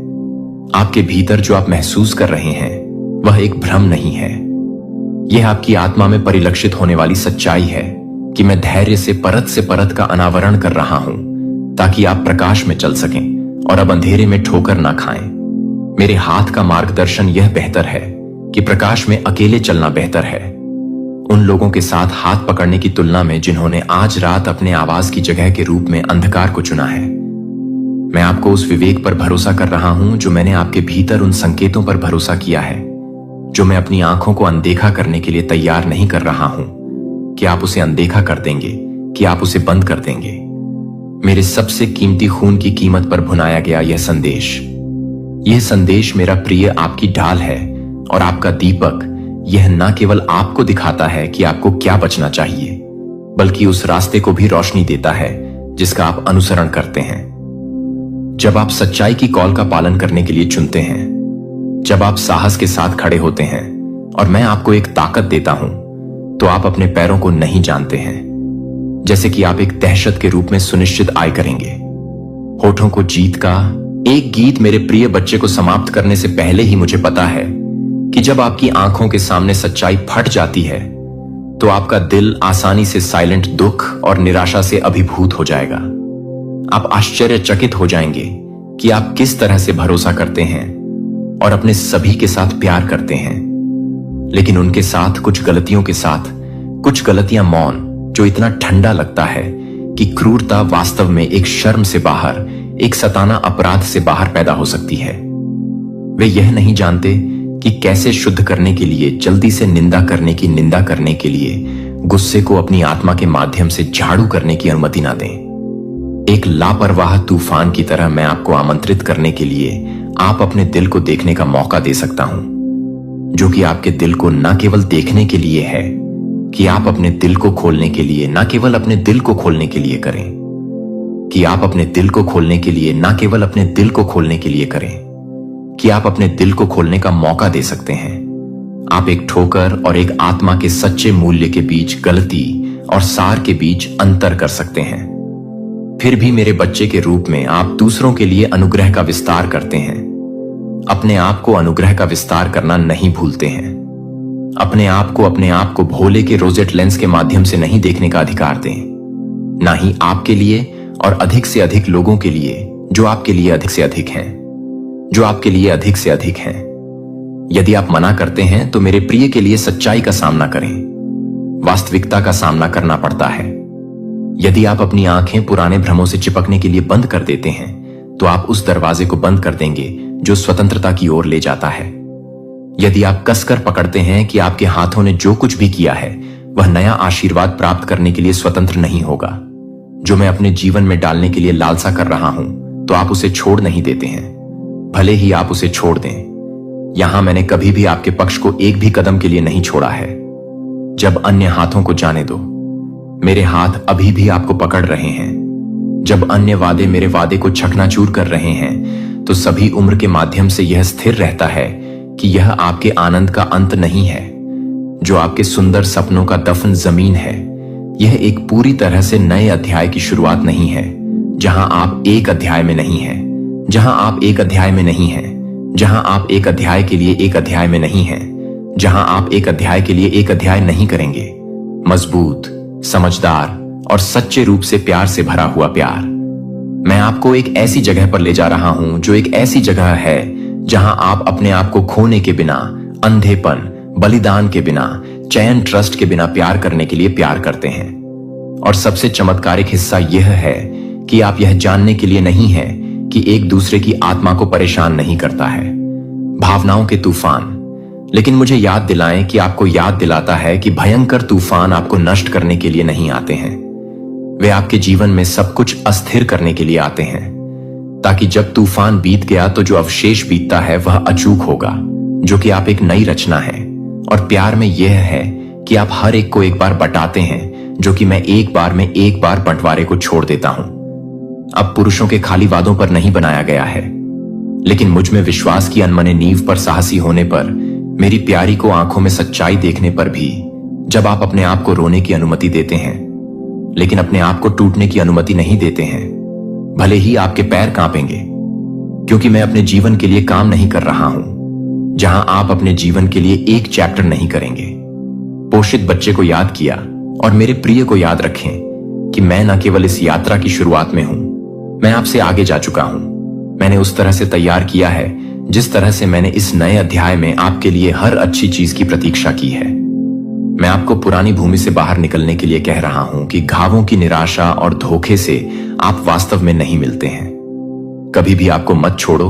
आपके भीतर जो आप महसूस कर रहे हैं वह एक भ्रम नहीं है। यह आपकी आत्मा में परिलक्षित होने वाली सच्चाई है कि मैं धैर्य से परत का अनावरण कर रहा हूं ताकि आप प्रकाश में चल सकें और अब अंधेरे में ठोकर ना खाएं। मेरे हाथ का मार्गदर्शन यह बेहतर है कि प्रकाश में अकेले चलना बेहतर है, उन लोगों के साथ हाथ पकड़ने की तुलना में जिन्होंने आज रात अपने आवाज की जगह के रूप में अंधकार को चुना है। मैं आपको उस विवेक पर भरोसा कर रहा हूं जो मैंने आपके भीतर उन संकेतों पर भरोसा किया है, जो मैं अपनी आंखों को अनदेखा करने के लिए तैयार नहीं कर रहा हूं कि आप उसे अनदेखा कर देंगे, कि आप उसे बंद कर देंगे। मेरे सबसे कीमती खून की कीमत पर भुनाया गया यह संदेश मेरा प्रिय आपकी ढाल है और आपका दीपक। यह न केवल आपको दिखाता है कि आपको क्या बचना चाहिए, बल्कि उस रास्ते को भी रोशनी देता है जिसका आप अनुसरण करते हैं। जब आप सच्चाई की कॉल का पालन करने के लिए चुनते हैं, जब आप साहस के साथ खड़े होते हैं और मैं आपको एक ताकत देता हूं, तो आप अपने पैरों को नहीं जानते हैं, जैसे कि आप एक दहशत के रूप में सुनिश्चित आय करेंगे। होठों को जीत का एक गीत मेरे प्रिय बच्चे को समाप्त करने से पहले ही मुझे पता है कि जब आपकी आंखों के सामने सच्चाई फट जाती है तो आपका दिल आसानी से साइलेंट दुख और निराशा से अभिभूत हो जाएगा। आप आश्चर्यचकित हो जाएंगे कि आप किस तरह से भरोसा करते हैं और अपने सभी के साथ प्यार करते हैं, लेकिन उनके साथ कुछ गलतियों के साथ कुछ गलतियां मौन, जो इतना ठंडा लगता है कि क्रूरता वास्तव में एक शर्म से बाहर, एक सताना अपराध से बाहर पैदा हो सकती है। वे यह नहीं जानते कि कैसे शुद्ध करने के लिए, जल्दी से निंदा करने के लिए गुस्से को अपनी आत्मा के माध्यम से झाड़ू करने की अनुमति ना दें। एक लापरवाह तूफान की तरह मैं आपको आमंत्रित करने के लिए आप अपने दिल को देखने का मौका दे सकता हूं, जो कि आपके दिल को न केवल देखने के लिए है, कि आप अपने दिल को खोलने के लिए न केवल अपने दिल को खोलने के लिए करें, कि आप अपने दिल को खोलने के लिए न केवल अपने दिल को खोलने के लिए करें, कि आप अपने दिल को खोलने का मौका दे सकते हैं। आप एक ठोकर और एक आत्मा के सच्चे मूल्य के बीच, गलती और सार के बीच अंतर कर सकते हैं। फिर भी मेरे बच्चे के रूप में आप दूसरों के लिए अनुग्रह का विस्तार करते हैं, अपने आप को अनुग्रह का विस्तार करना नहीं भूलते हैं। अपने आप को भोले के रोजेट लेंस के माध्यम से नहीं देखने का अधिकार दें, ना ही आपके लिए और अधिक से अधिक लोगों के लिए जो आपके लिए अधिक से अधिक हैं, जो आपके लिए अधिक से अधिक हैं। यदि आप मना करते हैं तो मेरे प्रिय के लिए सच्चाई का सामना करें। वास्तविकता का सामना करना पड़ता है। यदि आप अपनी आंखें पुराने भ्रमों से चिपकने के लिए बंद कर देते हैं तो आप उस दरवाजे को बंद कर देंगे जो स्वतंत्रता की ओर ले जाता है। यदि आप कसकर पकड़ते हैं कि आपके हाथों ने जो कुछ भी किया है वह नया आशीर्वाद प्राप्त करने के लिए स्वतंत्र नहीं होगा, जो मैं अपने जीवन में डालने के लिए लालसा कर रहा हूं, तो आप उसे छोड़ नहीं देते हैं, भले ही आप उसे छोड़ दें। यहां मैंने कभी भी आपके पक्ष को एक भी कदम के लिए नहीं छोड़ा है। जब अन्य हाथों को जाने दो, मेरे हाथ अभी भी आपको पकड़ रहे हैं। जब अन्य वादे मेरे वादे को चकनाचूर कर रहे हैं, तो सभी उम्र के माध्यम से यह स्थिर रहता है कि यह आपके आनंद का अंत नहीं है, जो आपके सुंदर सपनों का दफन जमीन है। यह एक पूरी तरह से नए अध्याय की शुरुआत नहीं है, जहां आप एक अध्याय में नहीं हैं, जहां आप एक अध्याय में नहीं हैं, जहां आप एक अध्याय के लिए एक अध्याय में नहीं हैं, जहां आप एक अध्याय के लिए एक अध्याय नहीं करेंगे। मजबूत, समझदार और सच्चे रूप से प्यार से भरा हुआ प्यार। मैं आपको एक ऐसी जगह पर ले जा रहा हूं जो एक ऐसी जगह है जहां आप अपने आप को खोने के बिना, अंधेपन, बलिदान के बिना, चयन ट्रस्ट के बिना प्यार करने के लिए प्यार करते हैं। और सबसे चमत्कारिक हिस्सा यह है कि आप यह जानने के लिए नहीं है कि एक दूसरे की आत्मा को परेशान नहीं करता है भावनाओं के तूफान, लेकिन मुझे याद दिलाएं कि आपको याद दिलाता है कि भयंकर तूफान आपको नष्ट करने के लिए नहीं आते हैं। वे आपके जीवन में सब कुछ अस्थिर करने के लिए आते हैं, ताकि जब तूफान बीत गया तो जो अवशेष बीतता है वह अचूक होगा, जो कि आप एक नई रचना है। और प्यार में यह है कि आप हर एक को एक बार बटाते हैं, जो कि मैं एक बार में एक बार बंटवारे को छोड़ देता हूं। अब पुरुषों के खाली वादों पर नहीं बनाया गया है, लेकिन मुझ में विश्वास की अनमने नींव पर साहसी होने पर, मेरी प्यारी को आंखों में सच्चाई देखने पर भी, जब आप अपने आप को रोने की अनुमति देते हैं लेकिन अपने आप को टूटने की अनुमति नहीं देते हैं, भले ही आपके पैर कांपेंगे, क्योंकि मैं अपने जीवन के लिए काम नहीं कर रहा हूं, जहां आप अपने जीवन के लिए एक चैप्टर नहीं करेंगे। पोषित बच्चे को याद किया, और मेरे प्रिय को याद रखें कि मैं न केवल इस यात्रा की शुरुआत में हूं, मैं आपसे आगे जा चुका हूं। मैंने उस तरह से तैयार किया है जिस तरह से मैंने इस नए अध्याय में आपके लिए हर अच्छी चीज की प्रतीक्षा की है। मैं आपको पुरानी भूमि से बाहर निकलने के लिए कह रहा हूं कि घावों की निराशा और धोखे से आप वास्तव में नहीं मिलते हैं। कभी भी आपको मत छोड़ो,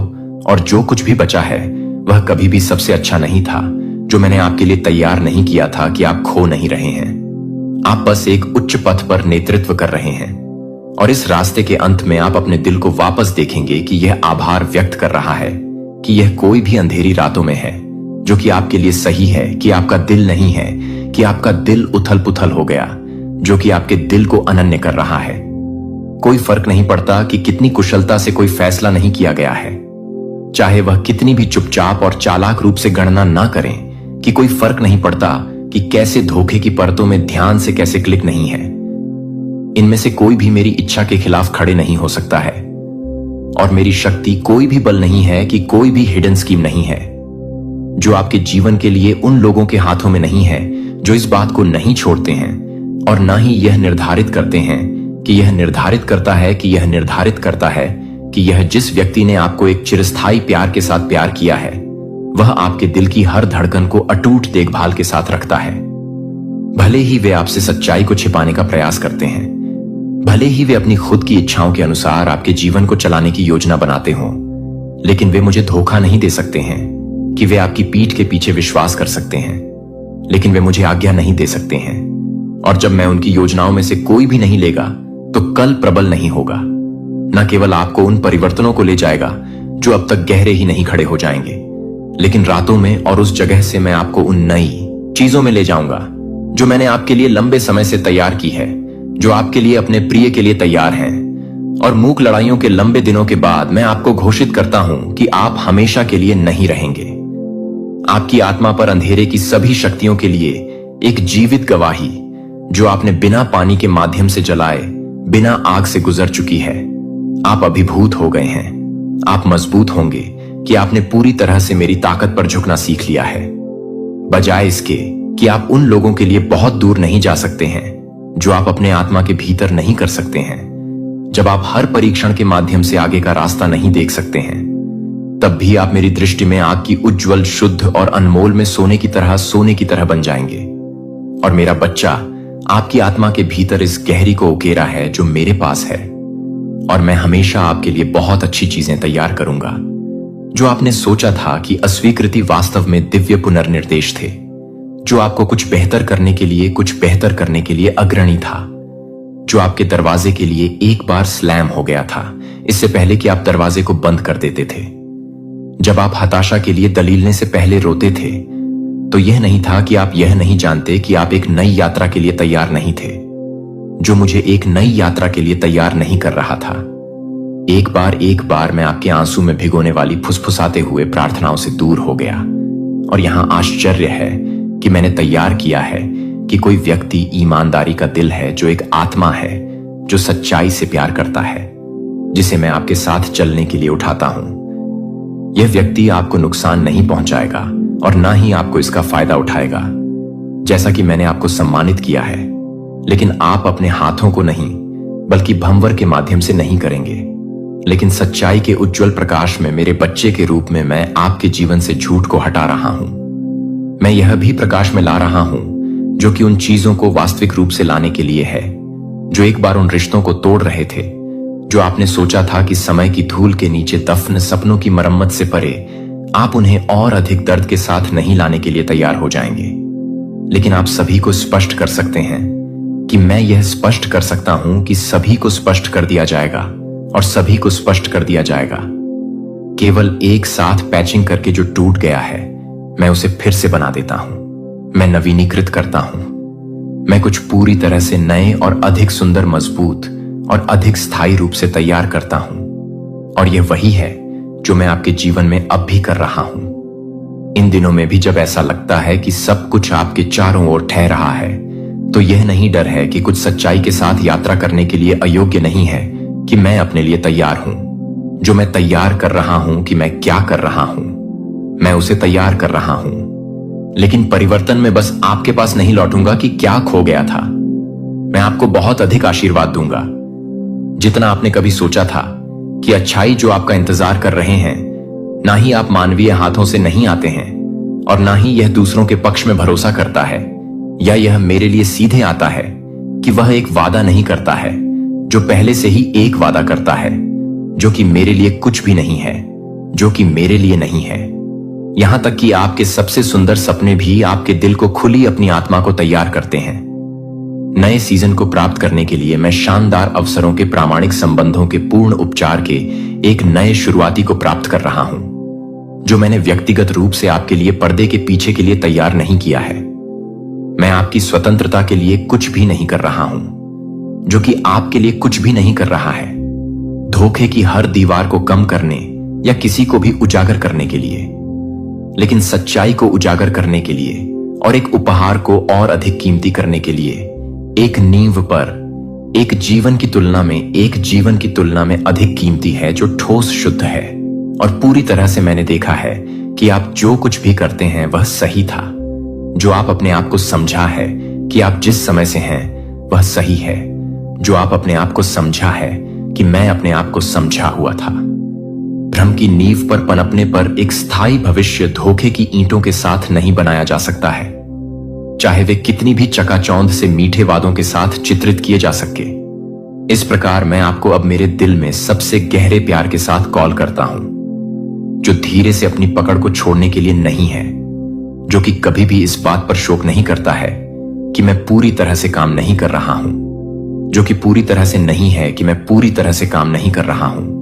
और जो कुछ भी बचा है वह कभी भी सबसे अच्छा नहीं था, जो मैंने आपके लिए तैयार नहीं किया था कि आप खो नहीं रहे हैं। आप बस एक उच्च पथ पर नेतृत्व कर रहे हैं, और इस रास्ते के अंत में आप अपने दिल को वापस देखेंगे कि यह आभार व्यक्त कर रहा है कि यह कोई भी अंधेरी रातों में है, जो कि आपके लिए सही है, कि आपका दिल नहीं है, कि आपका दिल उथल पुथल हो गया, जो कि आपके दिल को अनन्य कर रहा है। कोई फर्क नहीं पड़ता कि कितनी कुशलता से कोई फैसला नहीं किया गया है, चाहे वह कितनी भी चुपचाप और चालाक रूप से गणना ना करें, कि कोई फर्क नहीं पड़ता कि कैसे धोखे की परतों में ध्यान से कैसे क्लिक नहीं है। इनमें से कोई भी मेरी इच्छा के खिलाफ खड़े नहीं हो सकता है, और मेरी शक्ति कोई भी बल नहीं है, कि कोई भी हिडन स्कीम नहीं है जो आपके जीवन के लिए उन लोगों के हाथों में नहीं है जो इस बात को नहीं छोड़ते हैं, और ना ही यह निर्धारित करते हैं कि यह निर्धारित करता है कि यह निर्धारित करता है कि यह जिस व्यक्ति ने आपको एक चिरस्थायी प्यार के साथ प्यार किया है, वह आपके दिल की हर धड़कन को अटूट देखभाल के साथ रखता है। भले ही वे आपसे सच्चाई को छिपाने का प्रयास करते हैं, भले ही वे अपनी खुद की इच्छाओं के अनुसार आपके जीवन को चलाने की योजना बनाते हों, लेकिन वे मुझे धोखा नहीं दे सकते हैं कि वे आपकी पीठ के पीछे विश्वास कर सकते हैं, लेकिन वे मुझे आज्ञा नहीं दे सकते हैं। और जब मैं उनकी योजनाओं में से कोई भी नहीं लेगा, तो कल प्रबल नहीं होगा, न केवल आपको उन परिवर्तनों को ले जाएगा जो अब तक गहरे ही नहीं खड़े हो जाएंगे, लेकिन रातों में और उस जगह से मैं आपको उन नई चीजों में ले जाऊंगा जो मैंने आपके लिए लंबे समय से तैयार की है, जो आपके लिए अपने प्रिय के लिए तैयार हैं। और मूक लड़ाइयों के लंबे दिनों के बाद मैं आपको घोषित करता हूं कि आप हमेशा के लिए नहीं रहेंगे। आपकी आत्मा पर अंधेरे की सभी शक्तियों के लिए एक जीवित गवाही, जो आपने बिना पानी के माध्यम से जलाए, बिना आग से गुजर चुकी है। आप अभिभूत हो गए हैं, आप मजबूत होंगे कि आपने पूरी तरह से मेरी ताकत पर झुकना सीख लिया है। बजाय इसके कि आप उन लोगों के लिए बहुत दूर नहीं जा सकते हैं जो आप अपने आत्मा के भीतर नहीं कर सकते हैं। जब आप हर परीक्षण के माध्यम से आगे का रास्ता नहीं देख सकते हैं, तब भी आप मेरी दृष्टि में आग की उज्जवल, शुद्ध और अनमोल में सोने की तरह बन जाएंगे। और मेरा बच्चा आपकी आत्मा के भीतर इस गहरी को उकेरा है जो मेरे पास है, और मैं हमेशा आपके लिए बहुत अच्छी चीजें तैयार करूंगा। जो आपने सोचा था कि अस्वीकृति वास्तव में दिव्य पुनर्निर्देश थे, जो आपको कुछ बेहतर करने के लिए अग्रणी था, जो आपके दरवाजे के लिए एक बार स्लैम हो गया था इससे पहले कि आप दरवाजे को बंद कर देते थे। जब आप हताशा के लिए दलीलने से पहले रोते थे, तो यह नहीं था कि आप यह नहीं जानते कि आप एक नई यात्रा के लिए तैयार नहीं थे, जो मुझे एक नई यात्रा के लिए तैयार नहीं कर रहा था। एक बार मैं आपके आंसू में भिगोने वाली फुसफुसाते हुए प्रार्थनाओं से दूर हो गया। और यहां आश्चर्य है कि मैंने तैयार किया है कि कोई व्यक्ति ईमानदारी का दिल है, जो एक आत्मा है जो सच्चाई से प्यार करता है, जिसे मैं आपके साथ चलने के लिए उठाता हूं। यह व्यक्ति आपको नुकसान नहीं पहुंचाएगा और ना ही आपको इसका फायदा उठाएगा, जैसा कि मैंने आपको सम्मानित किया है। लेकिन आप अपने हाथों को नहीं, बल्कि भंवर के माध्यम से नहीं करेंगे। लेकिन सच्चाई के उज्जवल प्रकाश में मेरे बच्चे के रूप में मैं आपके जीवन से झूठ को हटा रहा हूं। मैं यह भी प्रकाश में ला रहा हूं जो कि उन चीजों को वास्तविक रूप से लाने के लिए है, जो एक बार उन रिश्तों को तोड़ रहे थे, जो आपने सोचा था कि समय की धूल के नीचे दफन सपनों की मरम्मत से परे आप उन्हें और अधिक दर्द के साथ नहीं लाने के लिए तैयार हो जाएंगे। लेकिन आप सभी को स्पष्ट कर सकते हैं कि मैं यह स्पष्ट कर सकता हूं कि सभी को स्पष्ट कर दिया जाएगा और सभी को स्पष्ट कर दिया जाएगा। केवल एक साथ पैचिंग करके जो टूट गया है, मैं उसे फिर से बना देता हूं। मैं नवीनीकृत करता हूं। मैं कुछ पूरी तरह से नए और अधिक सुंदर, मजबूत और अधिक स्थायी रूप से तैयार करता हूं। और यह वही है जो मैं आपके जीवन में अब भी कर रहा हूं। इन दिनों में भी जब ऐसा लगता है कि सब कुछ आपके चारों ओर ठहर रहा है, तो यह नहीं डर है कि कुछ सच्चाई के साथ यात्रा करने के लिए अयोग्य नहीं है कि मैं अपने लिए तैयार हूं। जो मैं तैयार कर रहा हूं कि मैं क्या कर रहा हूं, मैं उसे तैयार कर रहा हूं। लेकिन परिवर्तन में बस आपके पास नहीं लौटूंगा कि क्या खो गया था। मैं आपको बहुत अधिक आशीर्वाद दूंगा, जितना आपने कभी सोचा था कि अच्छाई जो आपका इंतजार कर रहे हैं, ना ही आप मानवीय हाथों से नहीं आते हैं, और ना ही यह दूसरों के पक्ष में भरोसा करता है, या यह मेरे लिए सीधे आता है कि वह एक वादा नहीं करता है जो पहले से ही एक वादा करता है, जो कि मेरे लिए कुछ भी नहीं है, जो कि मेरे लिए नहीं है। यहां तक कि आपके सबसे सुंदर सपने भी आपके दिल को खुली अपनी आत्मा को तैयार करते हैं। नए सीजन को प्राप्त करने के लिए मैं शानदार अवसरों के प्रामाणिक संबंधों के पूर्ण उपचार के एक नए शुरुआती को प्राप्त कर रहा हूं, जो मैंने व्यक्तिगत रूप से आपके लिए पर्दे के पीछे के लिए तैयार नहीं किया है। मैं आपकी स्वतंत्रता के लिए कुछ भी नहीं कर रहा हूं, जो कि आपके लिए कुछ भी नहीं कर रहा है। धोखे की हर दीवार को कम करने या किसी को भी उजागर करने के लिए, लेकिन सच्चाई को उजागर करने के लिए और एक उपहार को और अधिक कीमती करने के लिए, एक नींव पर एक जीवन की तुलना में अधिक कीमती है, जो ठोस, शुद्ध है। और पूरी तरह से मैंने देखा है कि आप जो कुछ भी करते हैं वह सही था। जो आप अपने आप को समझा है कि आप जिस समय से हैं वह सही है। जो आप अपने आप को समझा है कि मैं अपने आप को समझा हुआ था। भ्रम की नींव पर पनपने पर एक स्थायी भविष्य धोखे की ईंटों के साथ नहीं बनाया जा सकता है, चाहे वे कितनी भी चकाचौंध से मीठे वादों के साथ चित्रित किए जा सके। इस प्रकार मैं आपको अब मेरे दिल में सबसे गहरे प्यार के साथ कॉल करता हूं, जो धीरे से अपनी पकड़ को छोड़ने के लिए नहीं है, जो कि कभी भी इस बात पर शोक नहीं करता है कि मैं पूरी तरह से काम नहीं कर रहा हूं, जो कि पूरी तरह से नहीं है कि मैं पूरी तरह से काम नहीं कर रहा हूं।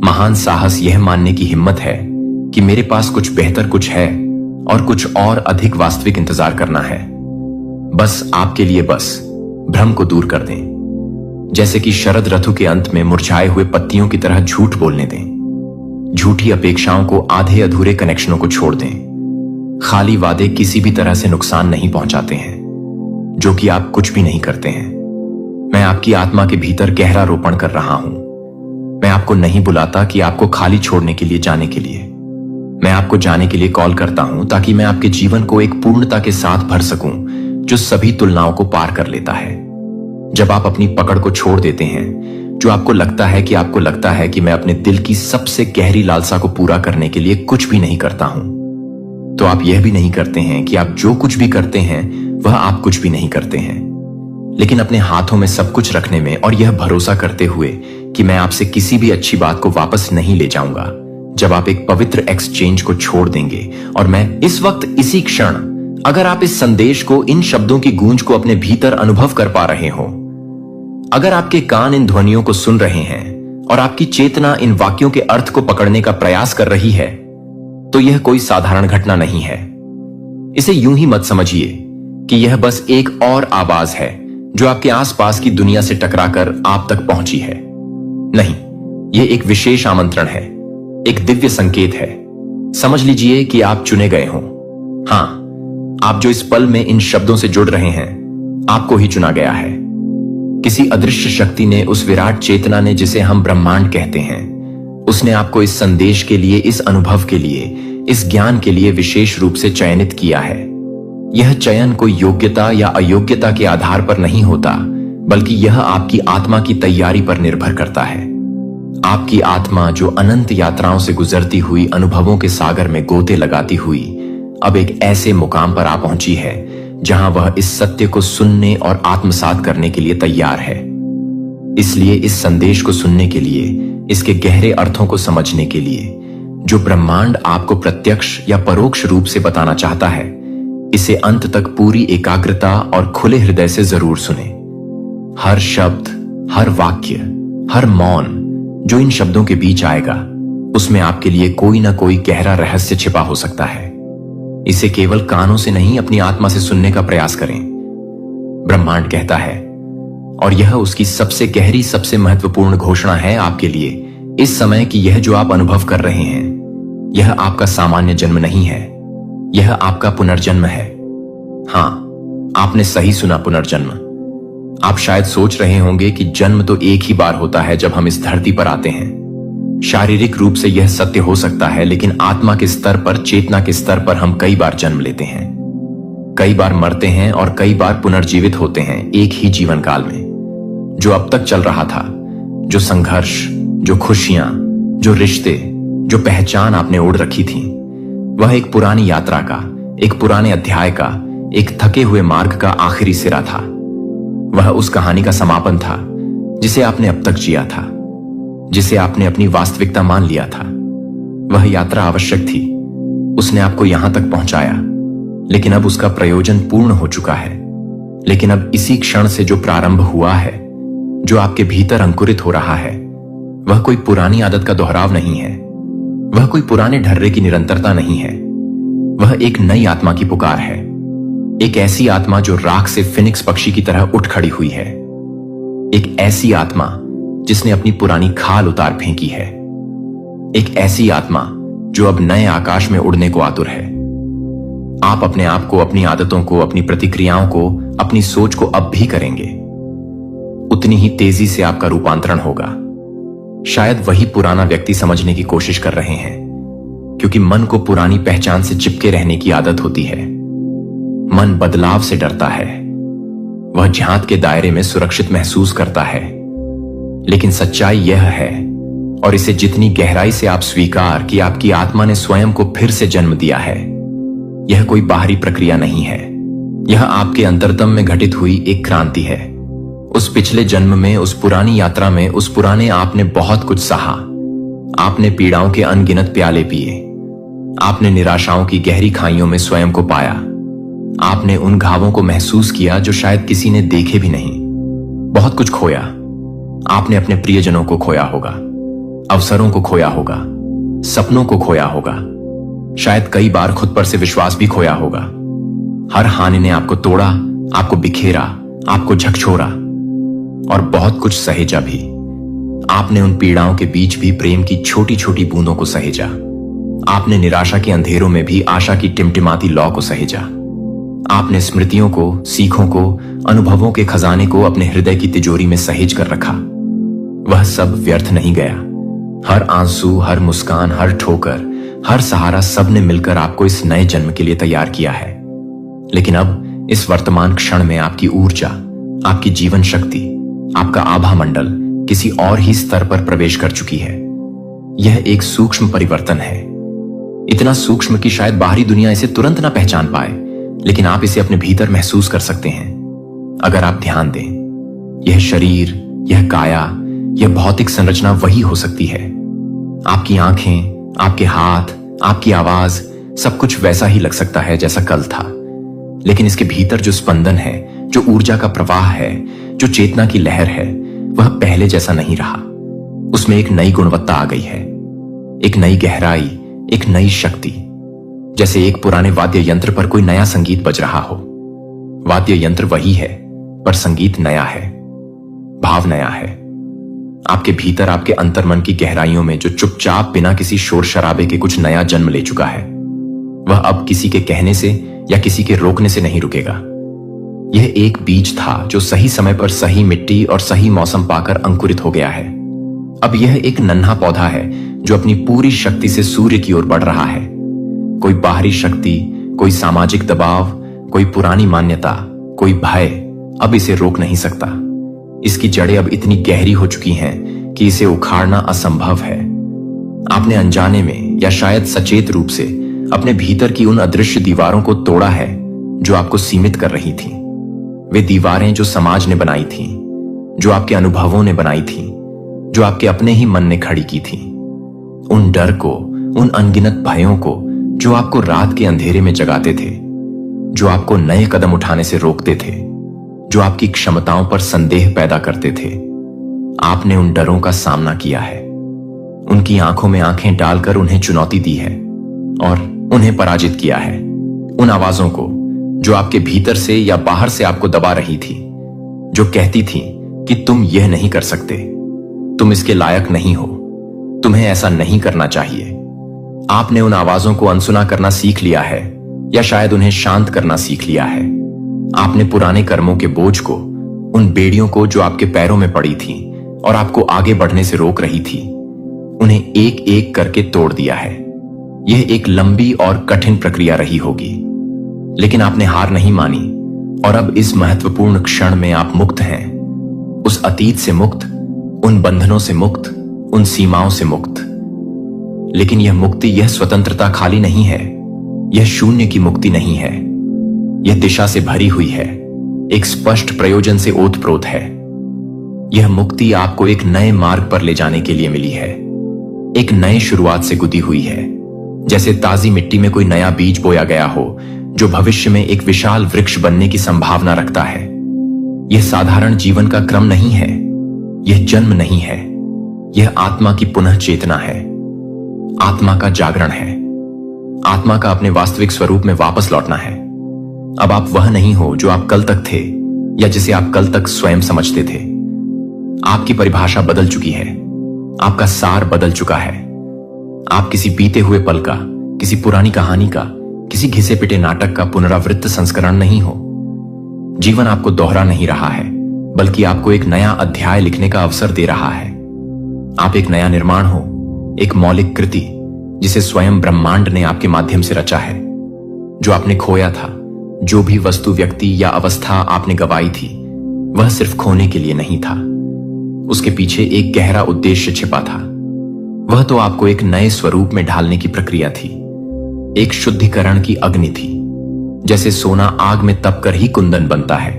महान साहस यह मानने की हिम्मत है कि मेरे पास कुछ बेहतर कुछ है और कुछ और अधिक वास्तविक इंतजार करना है। बस आपके लिए बस भ्रम को दूर कर दें, जैसे कि शरद ऋतु के अंत में मुरझाए हुए पत्तियों की तरह झूठ बोलने दें। झूठी अपेक्षाओं को, आधे अधूरे कनेक्शनों को छोड़ दें। खाली वादे किसी भी तरह से नुकसान नहीं पहुंचाते हैं, जो कि आप कुछ भी नहीं करते हैं। मैं आपकी आत्मा के भीतर गहरा रोपण कर रहा हूं। मैं आपको नहीं बुलाता कि आपको खाली छोड़ने के लिए जाने के लिए। मैं आपको जाने के लिए कॉल करता हूं ताकि मैं आपके जीवन को एक पूर्णता के साथ भर सकूं जो सभी तुलनाओं को पार कर लेता है। जब आप अपनी पकड़ को छोड़ देते हैं, जो आपको लगता है कि मैं अपने दिल की सबसे गहरी लालसा को पूरा करने के लिए कुछ भी नहीं करता हूं, तो आप यह भी नहीं करते हैं कि आप जो कुछ भी करते हैं वह आप कुछ भी नहीं करते हैं। लेकिन अपने हाथों में सब कुछ रखने में और यह भरोसा करते हुए कि मैं आपसे किसी भी अच्छी बात को वापस नहीं ले जाऊंगा, जब आप एक पवित्र एक्सचेंज को छोड़ देंगे और मैं इस वक्त इसी क्षण, अगर आप इस संदेश को, इन शब्दों की गूंज को अपने भीतर अनुभव कर पा रहे हो, अगर आपके कान इन ध्वनियों को सुन रहे हैं और आपकी चेतना इन वाक्यों के अर्थ को पकड़ने का प्रयास कर रही है, तो यह कोई साधारण घटना नहीं है। इसे यूं ही मत समझिए कि यह बस एक और आवाज है जो आपके आसपास की दुनिया से टकराकर आप तक पहुंची है। नहीं, यह एक विशेष आमंत्रण है, एक दिव्य संकेत है। समझ लीजिए कि आप चुने गए हो। हां, आप जो इस पल में इन शब्दों से जुड़ रहे हैं, आपको ही चुना गया है। किसी अदृश्य शक्ति ने, उस विराट चेतना ने जिसे हम ब्रह्मांड कहते हैं, उसने आपको इस संदेश के लिए, इस अनुभव के लिए, इस ज्ञान के लिए विशेष रूप से चयनित किया है। यह चयन कोई योग्यता या अयोग्यता के आधार पर नहीं होता, बल्कि यह आपकी आत्मा की तैयारी पर निर्भर करता है। आपकी आत्मा जो अनंत यात्राओं से गुजरती हुई, अनुभवों के सागर में गोते लगाती हुई, अब एक ऐसे मुकाम पर आ पहुंची है जहां वह इस सत्य को सुनने और आत्मसात करने के लिए तैयार है। इसलिए इस संदेश को सुनने के लिए, इसके गहरे अर्थों को समझने के लिए, जो ब्रह्मांड आपको प्रत्यक्ष या परोक्ष रूप से बताना चाहता है, इसे अंत तक पूरी एकाग्रता और खुले हृदय से जरूर सुने। हर शब्द, हर वाक्य, हर मौन जो इन शब्दों के बीच आएगा, उसमें आपके लिए कोई ना कोई गहरा रहस्य छिपा हो सकता है। इसे केवल कानों से नहीं, अपनी आत्मा से सुनने का प्रयास करें। ब्रह्मांड कहता है, और यह उसकी सबसे गहरी, सबसे महत्वपूर्ण घोषणा है आपके लिए इस समय, कि यह जो आप अनुभव कर रहे हैं, यह आपका सामान्य जन्म नहीं है, यह आपका पुनर्जन्म है। हां, आपने सही सुना, पुनर्जन्म। आप शायद सोच रहे होंगे कि जन्म तो एक ही बार होता है जब हम इस धरती पर आते हैं। शारीरिक रूप से यह सत्य हो सकता है, लेकिन आत्मा के स्तर पर, चेतना के स्तर पर हम कई बार जन्म लेते हैं, कई बार मरते हैं और कई बार पुनर्जीवित होते हैं एक ही जीवन काल में। जो अब तक चल रहा था, जो संघर्ष, जो खुशियां, जो रिश्ते, जो पहचान आपने ओढ़ रखी थी, वह एक पुरानी यात्रा का, एक पुराने अध्याय का, एक थके हुए मार्ग का आखिरी सिरा था। वह उस कहानी का समापन था जिसे आपने अब तक जिया था, जिसे आपने अपनी वास्तविकता मान लिया था। वह यात्रा आवश्यक थी, उसने आपको यहां तक पहुंचाया, लेकिन अब उसका प्रयोजन पूर्ण हो चुका है। लेकिन अब इसी क्षण से जो प्रारंभ हुआ है, जो आपके भीतर अंकुरित हो रहा है, वह कोई पुरानी आदत का दोहराव नहीं है, वह कोई पुराने ढर्रे की निरंतरता नहीं है। वह एक नई आत्मा की पुकार है, एक ऐसी आत्मा जो राख से फिनिक्स पक्षी की तरह उठ खड़ी हुई है, एक ऐसी आत्मा जिसने अपनी पुरानी खाल उतार फेंकी है, एक ऐसी आत्मा जो अब नए आकाश में उड़ने को आतुर है। आप अपने आप को, अपनी आदतों को, अपनी प्रतिक्रियाओं को, अपनी सोच को अब भी करेंगे, उतनी ही तेजी से आपका रूपांतरण होगा। शायद वही पुराना व्यक्ति समझने की कोशिश कर रहे हैं, क्योंकि मन को पुरानी पहचान से चिपके रहने की आदत होती है। मन बदलाव से डरता है, वह झांत के दायरे में सुरक्षित महसूस करता है। लेकिन सच्चाई यह है, और इसे जितनी गहराई से आप स्वीकार कि आपकी आत्मा ने स्वयं को फिर से जन्म दिया है, यह कोई बाहरी प्रक्रिया नहीं है, यह आपके अंतरतम में घटित हुई एक क्रांति है। उस पिछले जन्म में, उस पुरानी यात्रा में, उस पुराने आपने बहुत कुछ सहा। आपने पीड़ाओं के अनगिनत प्याले पिए, आपने निराशाओं की गहरी खाइयों में स्वयं को पाया, आपने उन घावों को महसूस किया जो शायद किसी ने देखे भी नहीं। बहुत कुछ खोया, आपने अपने प्रियजनों को खोया होगा, अवसरों को खोया होगा, सपनों को खोया होगा, शायद कई बार खुद पर से विश्वास भी खोया होगा। हर हानि ने आपको तोड़ा, आपको बिखेरा, आपको झकझोरा और बहुत कुछ सहेजा भी। आपने उन पीड़ाओं के बीच भी प्रेम की छोटी छोटी बूंदों को सहेजा। आपने निराशा के अंधेरों में भी आशा की टिमटिमाती लौ को सहेजा। आपने स्मृतियों को, सीखों को, अनुभवों के खजाने को अपने हृदय की तिजोरी में सहेज कर रखा। वह सब व्यर्थ नहीं गया। हर आंसू, हर मुस्कान, हर ठोकर, हर सहारा, सब ने मिलकर आपको इस नए जन्म के लिए तैयार किया है। लेकिन अब इस वर्तमान क्षण में आपकी ऊर्जा, आपकी जीवन शक्ति, आपका आभा मंडल किसी और ही स्तर पर प्रवेश कर चुकी है। यह एक सूक्ष्म परिवर्तन है, इतना सूक्ष्म कि शायद बाहरी दुनिया इसे तुरंत ना पहचान पाए, लेकिन आप इसे अपने भीतर महसूस कर सकते हैं अगर आप ध्यान दें। यह शरीर, यह काया, यह भौतिक संरचना वही हो सकती है। आपकी आंखें, आपके हाथ, आपकी आवाज, सब कुछ वैसा ही लग सकता है जैसा कल था, लेकिन इसके भीतर जो स्पंदन है, जो ऊर्जा का प्रवाह है, जो चेतना की लहर है, वह पहले जैसा नहीं रहा। उसमें एक नई गुणवत्ता आ गई है, एक नई गहराई, एक नई शक्ति। जैसे एक पुराने वाद्य यंत्र पर कोई नया संगीत बज रहा हो। वाद्य यंत्र वही है, पर संगीत नया है, भाव नया है। आपके भीतर, आपके अंतर्मन की गहराइयों में जो चुपचाप बिना किसी शोर शराबे के कुछ नया जन्म ले चुका है, वह अब किसी के कहने से या किसी के रोकने से नहीं रुकेगा। यह एक बीज था जो सही समय पर सही मिट्टी और सही मौसम पाकर अंकुरित हो गया है। अब यह एक नन्हा पौधा है जो अपनी पूरी शक्ति से सूर्य की ओर बढ़ रहा है। कोई बाहरी शक्ति, कोई सामाजिक दबाव, कोई पुरानी मान्यता, कोई भय अब इसे रोक नहीं सकता। इसकी जड़ें अब इतनी गहरी हो चुकी हैं कि इसे उखाड़ना असंभव है। आपने अनजाने में या शायद सचेत रूप से अपने भीतर की उन अदृश्य दीवारों को तोड़ा है जो आपको सीमित कर रही थीं। वे दीवारें जो समाज ने बनाई थीं, जो आपके अनुभवों ने बनाई थीं, जो आपके अपने ही मन ने खड़ी की थीं। उन डर को, उन अनगिनत भयों को जो आपको रात के अंधेरे में जगाते थे, जो आपको नए कदम उठाने से रोकते थे, जो आपकी क्षमताओं पर संदेह पैदा करते थे। आपने उन डरों का सामना किया है, उनकी आंखों में आंखें डालकर उन्हें चुनौती दी है और उन्हें पराजित किया है। उन आवाजों को जो आपके भीतर से या बाहर से आपको दबा रही थी, जो कहती थी कि तुम यह नहीं कर सकते, तुम इसके लायक नहीं हो, तुम्हें ऐसा नहीं करना चाहिए। आपने उन आवाजों को अनसुना करना सीख लिया है या शायद उन्हें शांत करना सीख लिया है। आपने पुराने कर्मों के बोझ को, उन बेड़ियों को जो आपके पैरों में पड़ी थी और आपको आगे बढ़ने से रोक रही थी, उन्हें एक एक करके तोड़ दिया है। यह एक लंबी और कठिन प्रक्रिया रही होगी, लेकिन आपने हार नहीं मानी और अब इस महत्वपूर्ण क्षण में आप मुक्त हैं। उस अतीत से मुक्त, उन बंधनों से मुक्त, उन सीमाओं से मुक्त। लेकिन यह मुक्ति, यह स्वतंत्रता खाली नहीं है, यह शून्य की मुक्ति नहीं है। यह दिशा से भरी हुई है, एक स्पष्ट प्रयोजन से ओतप्रोत है। यह मुक्ति आपको एक नए मार्ग पर ले जाने के लिए मिली है, एक नई शुरुआत से गुदी हुई है। जैसे ताजी मिट्टी में कोई नया बीज बोया गया हो जो भविष्य में एक विशाल वृक्ष बनने की संभावना रखता है। यह साधारण जीवन का क्रम नहीं है, यह जन्म नहीं है, यह आत्मा की पुनः चेतना है, आत्मा का जागरण है, आत्मा का अपने वास्तविक स्वरूप में वापस लौटना है। अब आप वह नहीं हो जो आप कल तक थे या जिसे आप कल तक स्वयं समझते थे। आपकी परिभाषा बदल चुकी है, आपका सार बदल चुका है। आप किसी बीते हुए पल का, किसी पुरानी कहानी का, किसी घिसे पिटे नाटक का पुनरावृत्त संस्करण नहीं हो। जीवन आपको दोहरा नहीं रहा है, बल्कि आपको एक नया अध्याय लिखने का अवसर दे रहा है। आप एक नया निर्माण हो, एक मौलिक कृति जिसे स्वयं ब्रह्मांड ने आपके माध्यम से रचा है। जो आपने खोया था, जो भी वस्तु, व्यक्ति या अवस्था आपने गंवाई थी, वह सिर्फ खोने के लिए नहीं था। उसके पीछे एक गहरा उद्देश्य छिपा था। वह तो आपको एक नए स्वरूप में ढालने की प्रक्रिया थी, एक शुद्धिकरण की अग्नि थी। जैसे सोना आग में तपकर ही कुंदन बनता है,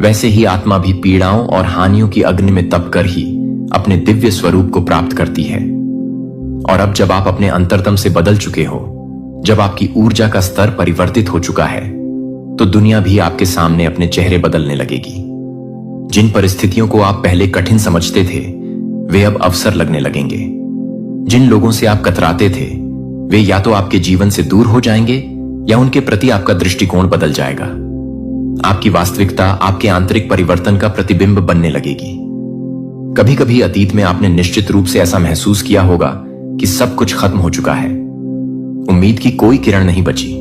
वैसे ही आत्मा भी पीड़ाओं और हानियों की अग्नि में तपकर ही अपने दिव्य स्वरूप को प्राप्त करती है। और अब जब आप अपने अंतरतम से बदल चुके हो, जब आपकी ऊर्जा का स्तर परिवर्तित हो चुका है, तो दुनिया भी आपके सामने अपने चेहरे बदलने लगेगी। जिन परिस्थितियों को आप पहले कठिन समझते थे, वे अब अवसर लगने लगेंगे। जिन लोगों से आप कतराते थे, वे या तो आपके जीवन से दूर हो जाएंगे या उनके प्रति आपका दृष्टिकोण बदल जाएगा। आपकी वास्तविकता आपके आंतरिक परिवर्तन का प्रतिबिंब बनने लगेगी। कभी कभी अतीत में आपने निश्चित रूप से ऐसा महसूस किया होगा कि सब कुछ खत्म हो चुका है, उम्मीद की कोई किरण नहीं बची,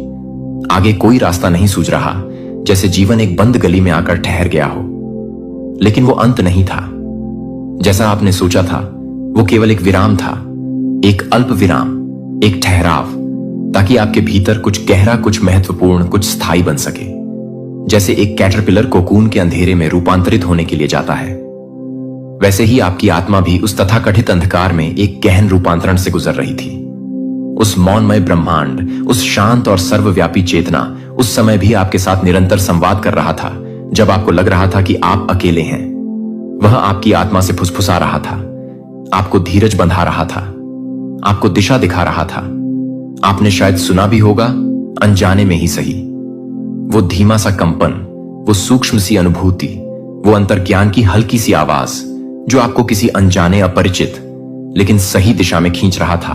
आगे कोई रास्ता नहीं सूझ रहा, जैसे जीवन एक बंद गली में आकर ठहर गया हो। लेकिन वो अंत नहीं था जैसा आपने सोचा था। वो केवल एक विराम था, एक अल्प विराम, एक ठहराव, ताकि आपके भीतर कुछ गहरा, कुछ महत्वपूर्ण, कुछ स्थायी बन सके। जैसे एक कैटरपिलर कोकून के अंधेरे में रूपांतरित होने के लिए जाता है, वैसे ही आपकी आत्मा भी उस तथाकथित अंधकार में एक गहन रूपांतरण से गुजर रही थी। उस मौनमय ब्रह्मांड, उस शांत और सर्वव्यापी चेतना उस समय भी आपके साथ निरंतर संवाद कर रहा था, जब आपको लग रहा था कि आप अकेले हैं। वह आपकी आत्मा से फुसफुसा रहा था, आपको धीरज बंधा रहा था, आपको दिशा दिखा रहा था। आपने शायद सुना भी होगा, अनजाने में ही सही, वो धीमा सा कंपन, वो सूक्ष्म सी अनुभूति, वो अंतर्ज्ञान की हल्की सी आवाज जो आपको किसी अनजाने, अपरिचित लेकिन सही दिशा में खींच रहा था।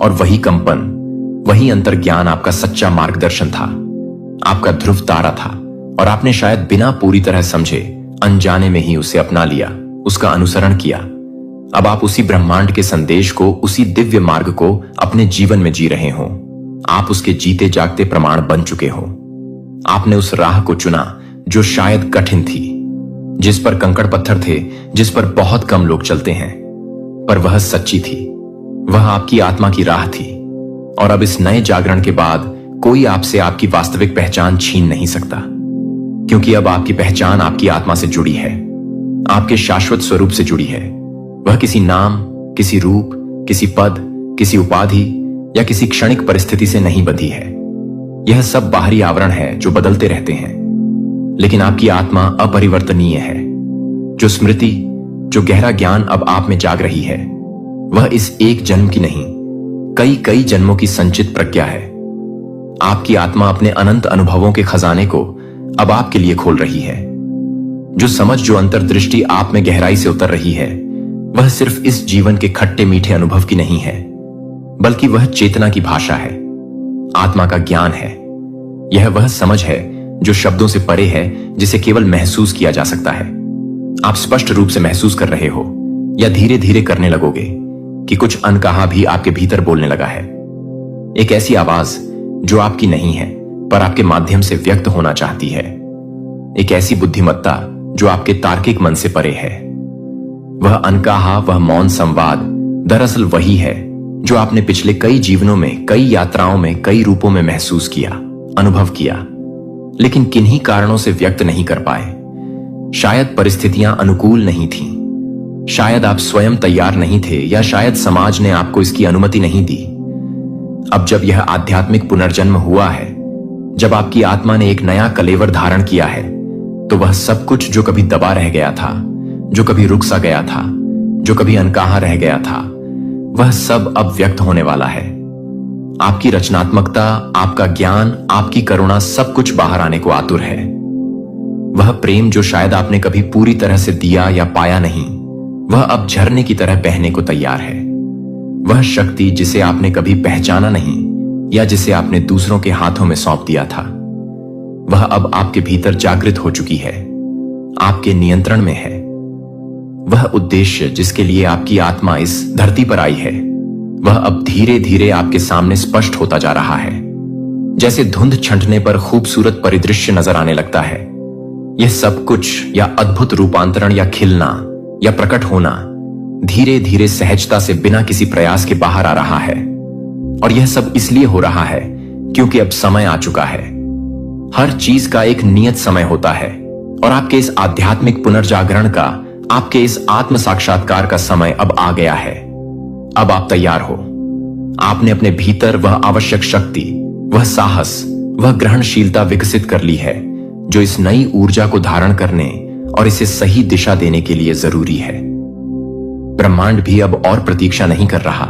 और वही कंपन, वही अंतर्ज्ञान आपका सच्चा मार्गदर्शन था, आपका ध्रुव तारा था। और आपने शायद बिना पूरी तरह समझे, अनजाने में ही उसे अपना लिया, उसका अनुसरण किया। अब आप उसी ब्रह्मांड के संदेश को, उसी दिव्य मार्ग को अपने जीवन में जी रहे हो। आप उसके जीते जागते प्रमाण बन चुके हो। आपने उस राह को चुना जो शायद कठिन थी, जिस पर कंकड़ पत्थर थे, जिस पर बहुत कम लोग चलते हैं, पर वह सच्ची थी। वह आपकी आत्मा की राह थी। और अब इस नए जागरण के बाद कोई आपसे आपकी वास्तविक पहचान छीन नहीं सकता, क्योंकि अब आपकी पहचान आपकी आत्मा से जुड़ी है, आपके शाश्वत स्वरूप से जुड़ी है। वह किसी नाम, किसी रूप, किसी पद, किसी उपाधि या किसी क्षणिक परिस्थिति से नहीं बंधी है। यह सब बाहरी आवरण है जो बदलते रहते हैं, लेकिन आपकी आत्मा अपरिवर्तनीय है। जो स्मृति, जो गहरा ज्ञान अब आप में जाग रही है, वह इस एक जन्म की नहीं, कई कई जन्मों की संचित प्रज्ञा है। आपकी आत्मा अपने अनंत अनुभवों के खजाने को अब आपके लिए खोल रही है। जो समझ, जो अंतर्दृष्टि आप में गहराई से उतर रही है, वह सिर्फ इस जीवन के खट्टे मीठे अनुभव की नहीं है, बल्कि वह चेतना की भाषा है, आत्मा का ज्ञान है। यह वह समझ है जो शब्दों से परे है, जिसे केवल महसूस किया जा सकता है। आप स्पष्ट रूप से महसूस कर रहे हो, या धीरे धीरे करने लगोगे, कि कुछ अनकहा भी आपके भीतर बोलने लगा है। एक ऐसी आवाज जो आपकी नहीं है, पर आपके माध्यम से व्यक्त होना चाहती है। एक ऐसी बुद्धिमत्ता जो आपके तार्किक मन से परे है। वह अनकहा, वह मौन संवाद दरअसल वही है जो आपने पिछले कई जीवनों में, कई यात्राओं में, कई रूपों में महसूस किया, अनुभव किया, लेकिन किन्हीं कारणों से व्यक्त नहीं कर पाए। शायद परिस्थितियां अनुकूल नहीं थीं, शायद आप स्वयं तैयार नहीं थे, या शायद समाज ने आपको इसकी अनुमति नहीं दी। अब जब यह आध्यात्मिक पुनर्जन्म हुआ है, जब आपकी आत्मा ने एक नया कलेवर धारण किया है, तो वह सब कुछ जो कभी दबा रह गया था, जो कभी रुक सा गया था, जो कभी अनकहा रह गया था, वह सब अब व्यक्त होने वाला है। आपकी रचनात्मकता, आपका ज्ञान, आपकी करुणा, सब कुछ बाहर आने को आतुर है। वह प्रेम जो शायद आपने कभी पूरी तरह से दिया या पाया नहीं, वह अब झरने की तरह बहने को तैयार है। वह शक्ति जिसे आपने कभी पहचाना नहीं, या जिसे आपने दूसरों के हाथों में सौंप दिया था, वह अब आपके भीतर जागृत हो चुकी है, आपके नियंत्रण में है। वह उद्देश्य जिसके लिए आपकी आत्मा इस धरती पर आई है, वह अब धीरे धीरे आपके सामने स्पष्ट होता जा रहा है। जैसे धुंध छंटने पर खूबसूरत परिदृश्य नजर आने लगता है, यह सब कुछ, या अद्भुत रूपांतरण, या खिलना, या प्रकट होना, धीरे धीरे सहजता से बिना किसी प्रयास के बाहर आ रहा है। और यह सब इसलिए हो रहा है क्योंकि अब समय आ चुका है। हर चीज का एक नियत समय होता है, और आपके इस आध्यात्मिक पुनर्जागरण का, आपके इस आत्म साक्षात्कार का समय अब आ गया है। अब आप तैयार हो। आपने अपने भीतर वह आवश्यक शक्ति, वह साहस, वह ग्रहणशीलता विकसित कर ली है जो इस नई ऊर्जा को धारण करने और इसे सही दिशा देने के लिए जरूरी है। ब्रह्मांड भी अब और प्रतीक्षा नहीं कर रहा।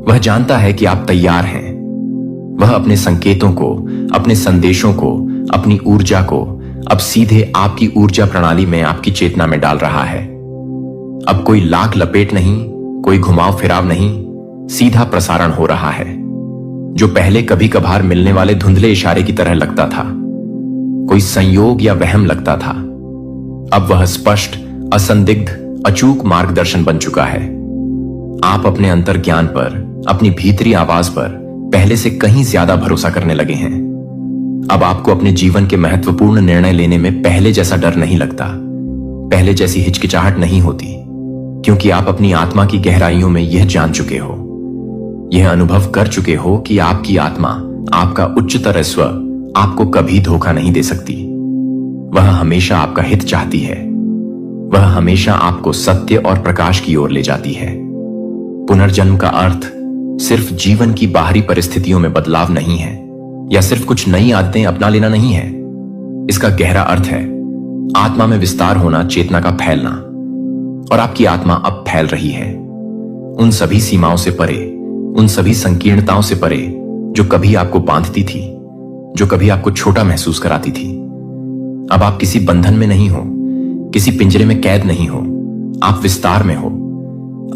वह जानता है कि आप तैयार हैं। वह अपने संकेतों को, अपने संदेशों को, अपनी ऊर्जा को अब सीधे आपकी ऊर्जा प्रणाली में, आपकी चेतना में डाल रहा है। अब कोई लाख लपेट नहीं, कोई घुमाव फिराव नहीं, सीधा प्रसारण हो रहा है। जो पहले कभी कभार मिलने वाले धुंधले इशारे की तरह लगता था, कोई संयोग या वहम लगता था, अब वह स्पष्ट, असंदिग्ध, अचूक मार्गदर्शन बन चुका है। आप अपने अंतर्ज्ञान पर, अपनी भीतरी आवाज पर पहले से कहीं ज्यादा भरोसा करने लगे हैं। अब आपको अपने जीवन के महत्वपूर्ण निर्णय लेने में पहले जैसा डर नहीं लगता, पहले जैसी हिचकिचाहट नहीं होती, क्योंकि आप अपनी आत्मा की गहराइयों में यह जान चुके हो, यह अनुभव कर चुके हो कि आपकी आत्मा, आपका उच्चतर स्व आपको कभी धोखा नहीं दे सकती। वह हमेशा आपका हित चाहती है। वह हमेशा आपको सत्य और प्रकाश की ओर ले जाती है। पुनर्जन्म का अर्थ सिर्फ जीवन की बाहरी परिस्थितियों में बदलाव नहीं है, या सिर्फ कुछ नई आदतें अपना लेना नहीं है। इसका गहरा अर्थ है आत्मा में विस्तार होना, चेतना का फैलना। और आपकी आत्मा अब फैल रही है उन सभी सीमाओं से परे, उन सभी संकीर्णताओं से परे जो कभी आपको बांधती थी, जो कभी आपको छोटा महसूस कराती थी। अब आप किसी बंधन में नहीं हो, किसी पिंजरे में कैद नहीं हो। आप विस्तार में हो,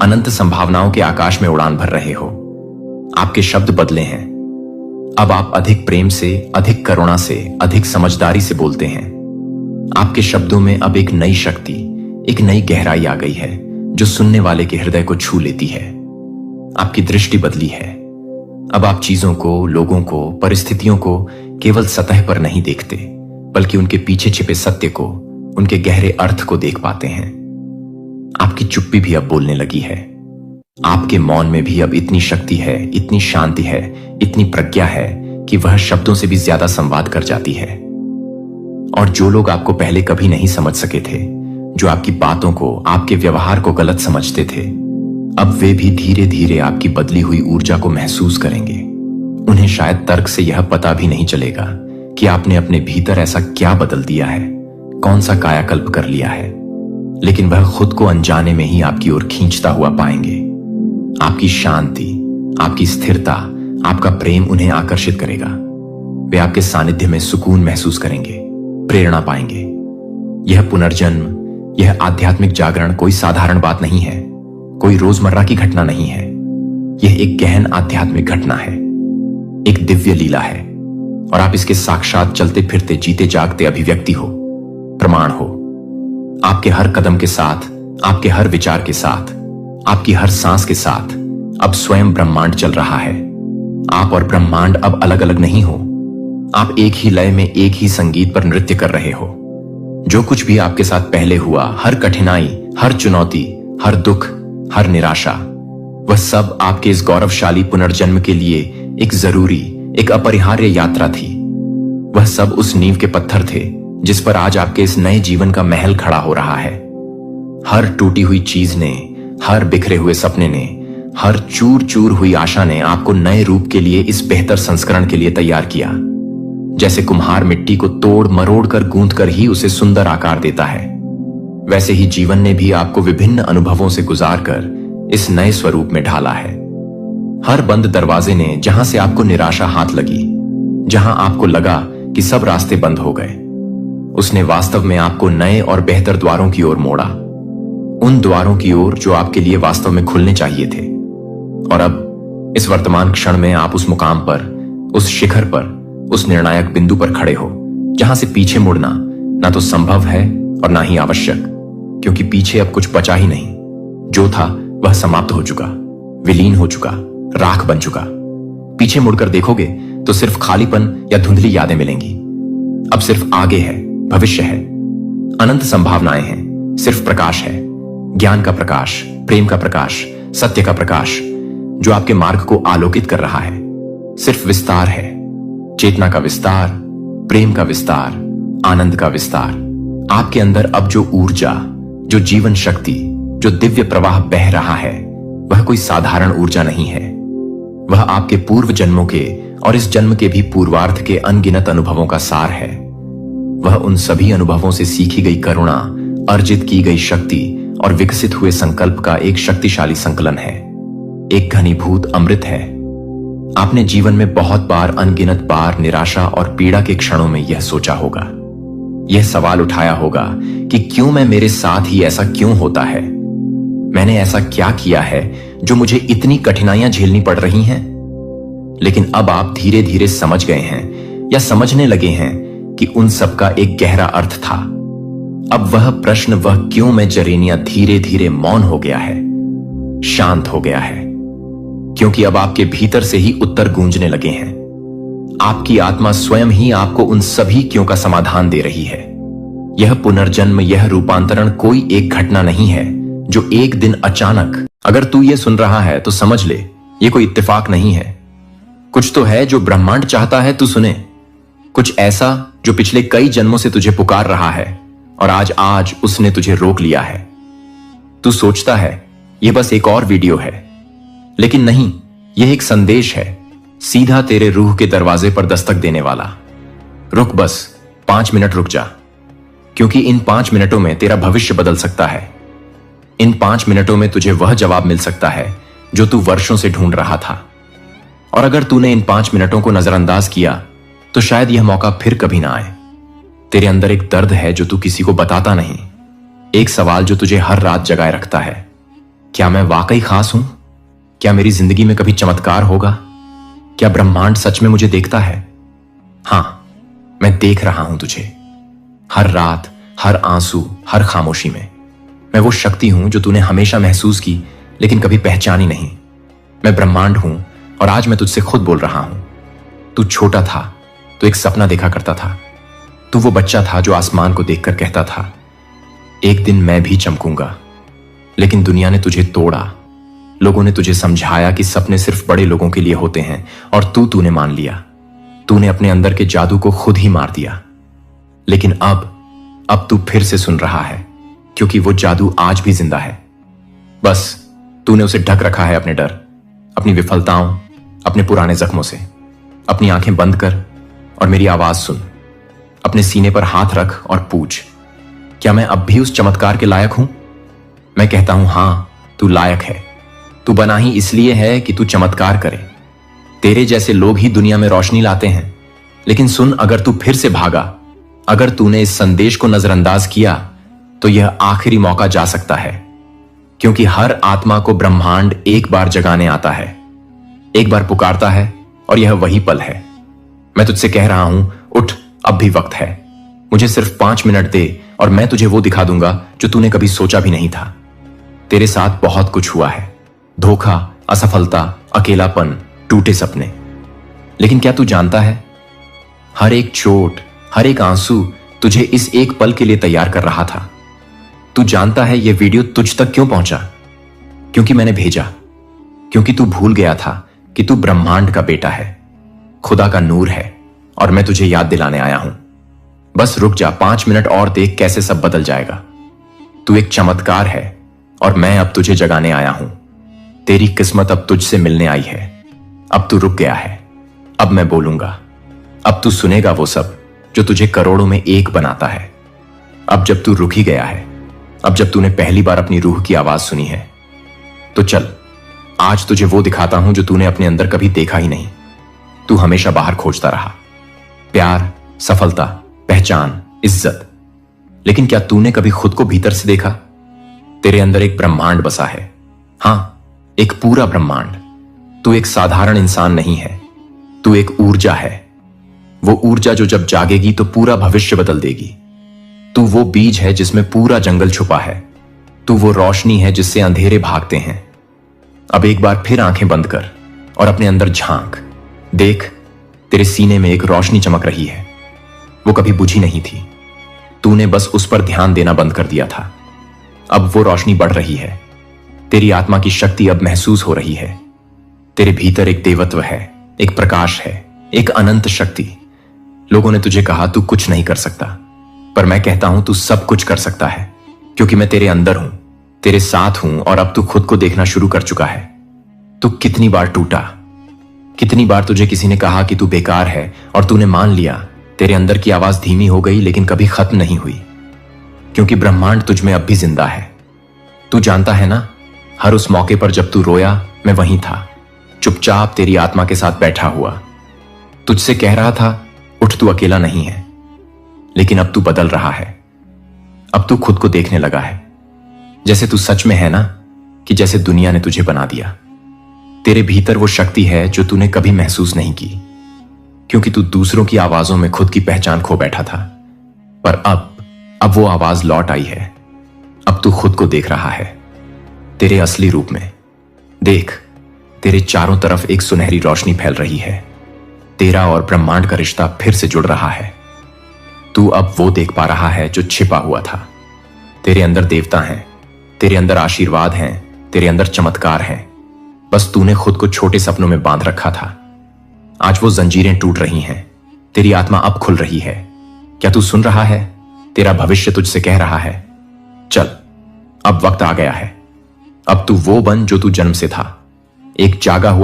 अनंत संभावनाओं के आकाश में उड़ान भर रहे हो। आपके शब्द बदले हैं। अब आप अधिक प्रेम से, अधिक करुणा से, अधिक समझदारी से बोलते हैं। आपके शब्दों में अब एक नई शक्ति, एक नई गहराई आ गई है जो सुनने वाले के हृदय को छू लेती है। आपकी दृष्टि बदली है। अब आप चीजों को, लोगों को, परिस्थितियों को केवल सतह पर नहीं देखते, बल्कि उनके पीछे छिपे सत्य को, उनके गहरे अर्थ को देख पाते हैं। आपकी चुप्पी भी अब बोलने लगी है। आपके मौन में भी अब इतनी शक्ति है, इतनी शांति है, इतनी प्रज्ञा है कि वह शब्दों से भी ज्यादा संवाद कर जाती है। और जो लोग आपको पहले कभी नहीं समझ सके थे, जो आपकी बातों को, आपके व्यवहार को गलत समझते थे, अब वे भी धीरे धीरे आपकी बदली हुई ऊर्जा को महसूस करेंगे। उन्हें शायद तर्क से यह पता भी नहीं चलेगा कि आपने अपने भीतर ऐसा क्या बदल दिया है, कौन सा कायाकल्प कर लिया है, लेकिन वह खुद को अनजाने में ही आपकी ओर खींचता हुआ पाएंगे। आपकी शांति, आपकी स्थिरता, आपका प्रेम उन्हें आकर्षित करेगा। वे आपके सानिध्य में सुकून महसूस करेंगे, प्रेरणा पाएंगे। यह पुनर्जन्म, यह आध्यात्मिक जागरण कोई साधारण बात नहीं है, कोई रोजमर्रा की घटना नहीं है। यह एक गहन आध्यात्मिक घटना है, एक दिव्य लीला है, और आप इसके साक्षात चलते फिरते, जीते जागते अभिव्यक्ति हो, प्रमाण हो। आपके हर कदम के साथ, आपके हर विचार के साथ, आपकी हर सांस के साथ अब स्वयं ब्रह्मांड चल रहा है। आप और ब्रह्मांड अब अलग अलग नहीं हो। आप एक ही लय में, एक ही संगीत पर नृत्य कर रहे हो। जो कुछ भी आपके साथ पहले हुआ, हर कठिनाई, हर चुनौती, हर दुख, हर निराशा, वह सब आपके इस गौरवशाली पुनर्जन्म के लिए एक जरूरी, एक अपरिहार्य यात्रा थी। वह सब उस नींव के पत्थर थे जिस पर आज आपके इस नए जीवन का महल खड़ा हो रहा है। हर टूटी हुई चीज ने, हर बिखरे हुए सपने ने, हर चूर चूर हुई आशा ने आपको नए रूप के लिए, इस बेहतर संस्करण के लिए तैयार किया। जैसे कुम्हार मिट्टी को तोड़ मरोड़ कर, गूंथ कर ही उसे सुंदर आकार देता है, वैसे ही जीवन ने भी आपको विभिन्न अनुभवों से गुजार कर इस नए स्वरूप में ढाला है। हर बंद दरवाजे ने, जहां से आपको निराशा हाथ लगी, जहां आपको लगा कि सब रास्ते बंद हो गए, उसने वास्तव में आपको नए और बेहतर द्वारों की ओर मोड़ा। उन द्वारों की ओर जो आपके लिए वास्तव में खुलने चाहिए थे। और अब इस वर्तमान क्षण में आप उस मुकाम पर, उस शिखर पर, उस निर्णायक बिंदु पर खड़े हो जहां से पीछे मुड़ना ना तो संभव है और ना ही आवश्यक, क्योंकि पीछे अब कुछ बचा ही नहीं। जो था वह समाप्त हो चुका, विलीन हो चुका, राख बन चुका। पीछे मुड़कर देखोगे तो सिर्फ खालीपन या धुंधली यादें मिलेंगी। अब सिर्फ आगे है, भविष्य है, अनंत संभावनाएं हैं, सिर्फ प्रकाश है, ज्ञान का प्रकाश, प्रेम का प्रकाश, सत्य का प्रकाश, जो आपके मार्ग को आलोकित कर रहा है। सिर्फ विस्तार है, चेतना का विस्तार, प्रेम का विस्तार, आनंद का विस्तार। आपके अंदर अब जो ऊर्जा, जो जीवन शक्ति, जो दिव्य प्रवाह बह रहा है, वह कोई साधारण ऊर्जा नहीं है। वह आपके पूर्व जन्मों के और इस जन्म के भी पूर्वार्ध के अनगिनत अनुभवों का सार है। वह उन सभी अनुभवों से सीखी गई करुणा, अर्जित की गई शक्ति और विकसित हुए संकल्प का एक शक्तिशाली संकलन है, एक घनीभूत अमृत है। आपने जीवन में बहुत बार, अनगिनत बार निराशा और पीड़ा के क्षणों में यह सोचा होगा, यह सवाल उठाया होगा कि क्यों मैं, मेरे साथ ही ऐसा क्यों होता है? मैंने ऐसा क्या किया है जो मुझे इतनी कठिनाइयां झेलनी पड़ रही हैं? लेकिन अब आप धीरे धीरे समझ गए हैं या समझने लगे हैं कि उन सब का एक गहरा अर्थ था। अब वह प्रश्न, वह क्यों मैं जरेनिया, धीरे धीरे मौन हो गया है, शांत हो गया है, क्योंकि अब आपके भीतर से ही उत्तर गूंजने लगे हैं। आपकी आत्मा स्वयं ही आपको उन सभी क्यों का समाधान दे रही है। यह पुनर्जन्म, यह रूपांतरण कोई एक घटना नहीं है जो एक दिन अचानक, अगर तू ये सुन रहा है तो समझ ले, ये कोई इत्तेफाक नहीं है। कुछ तो है जो ब्रह्मांड चाहता है तू सुने। कुछ ऐसा जो पिछले कई जन्मों से तुझे पुकार रहा है और आज उसने तुझे रोक लिया है। तू सोचता है यह बस एक और वीडियो है, लेकिन नहीं, यह एक संदेश है, सीधा तेरे रूह के दरवाजे पर दस्तक देने वाला। रुक, बस 5 मिनट रुक जा, क्योंकि इन 5 मिनटों में तेरा भविष्य बदल सकता है। इन 5 मिनटों में तुझे वह जवाब मिल सकता है जो तू वर्षों से ढूंढ रहा था। और अगर तूने इन 5 मिनटों को नजरअंदाज किया तो शायद यह मौका फिर कभी ना आए। तेरे अंदर एक दर्द है जो तू किसी को बताता नहीं, एक सवाल जो तुझे हर रात जगाए रखता है। क्या मैं वाकई खास हूं? क्या मेरी जिंदगी में कभी चमत्कार होगा? क्या ब्रह्मांड सच में मुझे देखता है? हां, मैं देख रहा हूं तुझे, हर रात, हर आंसू, हर खामोशी में। मैं वो शक्ति हूं जो तूने हमेशा महसूस की लेकिन कभी पहचानी नहीं। मैं ब्रह्मांड हूं और आज मैं तुझसे खुद बोल रहा हूं। तू छोटा था तो एक सपना देखा करता था। तू वो बच्चा था जो आसमान को देखकर कहता था, एक दिन मैं भी चमकूंगा। लेकिन दुनिया ने तुझे तोड़ा। लोगों ने तुझे समझाया कि सपने सिर्फ बड़े लोगों के लिए होते हैं और तूने मान लिया। तूने अपने अंदर के जादू को खुद ही मार दिया। लेकिन अब तू फिर से सुन रहा है, क्योंकि वो जादू आज भी जिंदा है। बस तूने उसे ढक रखा है अपने डर, अपनी विफलताओं, अपने पुराने जख्मों से। अपनी आंखें बंद कर और मेरी आवाज सुन। अपने सीने पर हाथ रख और पूछ, क्या मैं अब भी उस चमत्कार के लायक हूं? मैं कहता हूं हां, तू लायक है। तू बना ही इसलिए है कि तू चमत्कार करे। तेरे जैसे लोग ही दुनिया में रोशनी लाते हैं। लेकिन सुन, अगर तू फिर से भागा, अगर तूने इस संदेश को नजरअंदाज किया, तो यह आखिरी मौका जा सकता है। क्योंकि हर आत्मा को ब्रह्मांड एक बार जगाने आता है, एक बार पुकारता है, और यह वही पल है। मैं तुझसे कह रहा हूं, उठ, अब भी वक्त है। मुझे सिर्फ 5 मिनट दे और मैं तुझे वो दिखा दूंगा जो तूने कभी सोचा भी नहीं था। तेरे साथ बहुत कुछ हुआ है, धोखा, असफलता, अकेलापन, टूटे सपने। लेकिन क्या तू जानता है, हर एक चोट, हर एक आंसू तुझे इस एक पल के लिए तैयार कर रहा था। तू जानता है यह वीडियो तुझ तक क्यों पहुंचा? क्योंकि मैंने भेजा। क्योंकि तू भूल गया था कि तू ब्रह्मांड का बेटा है, खुदा का नूर है, और मैं तुझे याद दिलाने आया हूं। बस रुक जा, 5 मिनट और देख कैसे सब बदल जाएगा। तू एक चमत्कार है और मैं अब तुझे जगाने आया हूं। तेरी किस्मत अब तुझसे मिलने आई है। अब तू रुक गया है। अब मैं बोलूंगा। अब तू सुनेगा वो सब जो तुझे करोड़ों में एक बनाता है। अब जब तू रुक ही गया है, अब जब तूने पहली बार अपनी रूह की आवाज सुनी है, तो चल, आज तुझे वो दिखाता हूं जो तूने अपने अंदर कभी देखा ही नहीं। तू हमेशा बाहर खोजता रहा, प्यार, सफलता, पहचान, इज्जत। लेकिन क्या तूने कभी खुद को भीतर से देखा? तेरे अंदर एक ब्रह्मांड बसा है। हां, एक पूरा ब्रह्मांड। तू एक साधारण इंसान नहीं है, तू एक ऊर्जा है। वो ऊर्जा जो जब जागेगी तो पूरा भविष्य बदल देगी। तू वो बीज है जिसमें पूरा जंगल छुपा है। तू वो रोशनी है जिससे अंधेरे भागते हैं। अब एक बार फिर आंखें बंद कर और अपने अंदर झांक। देख, तेरे सीने में एक रोशनी चमक रही है। वो कभी बुझी नहीं थी, तूने बस उस पर ध्यान देना बंद कर दिया था। अब वो रोशनी बढ़ रही है। तेरी आत्मा की शक्ति अब महसूस हो रही है। तेरे भीतर एक देवत्व है, एक प्रकाश है, एक अनंत शक्ति। लोगों ने तुझे कहा तू कुछ नहीं कर सकता, पर मैं कहता हूं तू सब कुछ कर सकता है, क्योंकि मैं तेरे अंदर हूं, तेरे साथ हूं, और अब तू खुद को देखना शुरू कर चुका है। तू कितनी बार टूटा, कितनी बार तुझे किसी ने कहा कि तू बेकार है और तूने मान लिया। तेरे अंदर की आवाज धीमी हो गई लेकिन कभी खत्म नहीं हुई, क्योंकि ब्रह्मांड तुझ में अब भी जिंदा है। तू जानता है ना, हर उस मौके पर जब तू रोया, मैं वहीं था, चुपचाप तेरी आत्मा के साथ बैठा हुआ। तुझसे कह रहा था, उठ, तू अकेला नहीं है। लेकिन अब तू बदल रहा है। अब तू खुद को देखने लगा है, जैसे तू सच में है ना, कि जैसे दुनिया ने तुझे बना दिया। तेरे भीतर वो शक्ति है जो तूने कभी महसूस नहीं की, क्योंकि तू दूसरों की आवाजों में खुद की पहचान खो बैठा था। पर अब वो आवाज लौट आई है। अब तू खुद को देख रहा है, तेरे असली रूप में। देख, तेरे चारों तरफ एक सुनहरी रोशनी फैल रही है। तेरा और ब्रह्मांड का रिश्ता फिर से जुड़ रहा है। तू अब वो देख पा रहा है जो छिपा हुआ था। तेरे अंदर देवता हैं, तेरे अंदर आशीर्वाद हैं, तेरे अंदर चमत्कार हैं। बस तूने खुद को छोटे सपनों में बांध रखा था। आज वो जंजीरें टूट रही हैं, तेरी आत्मा अब खुल रही है। क्या तू सुन रहा है? तेरा भविष्य तुझसे कह रहा है, चल, अब वक्त आ गया है। अब तू वो बन जो तू जन्म से था, एक जागा हुआ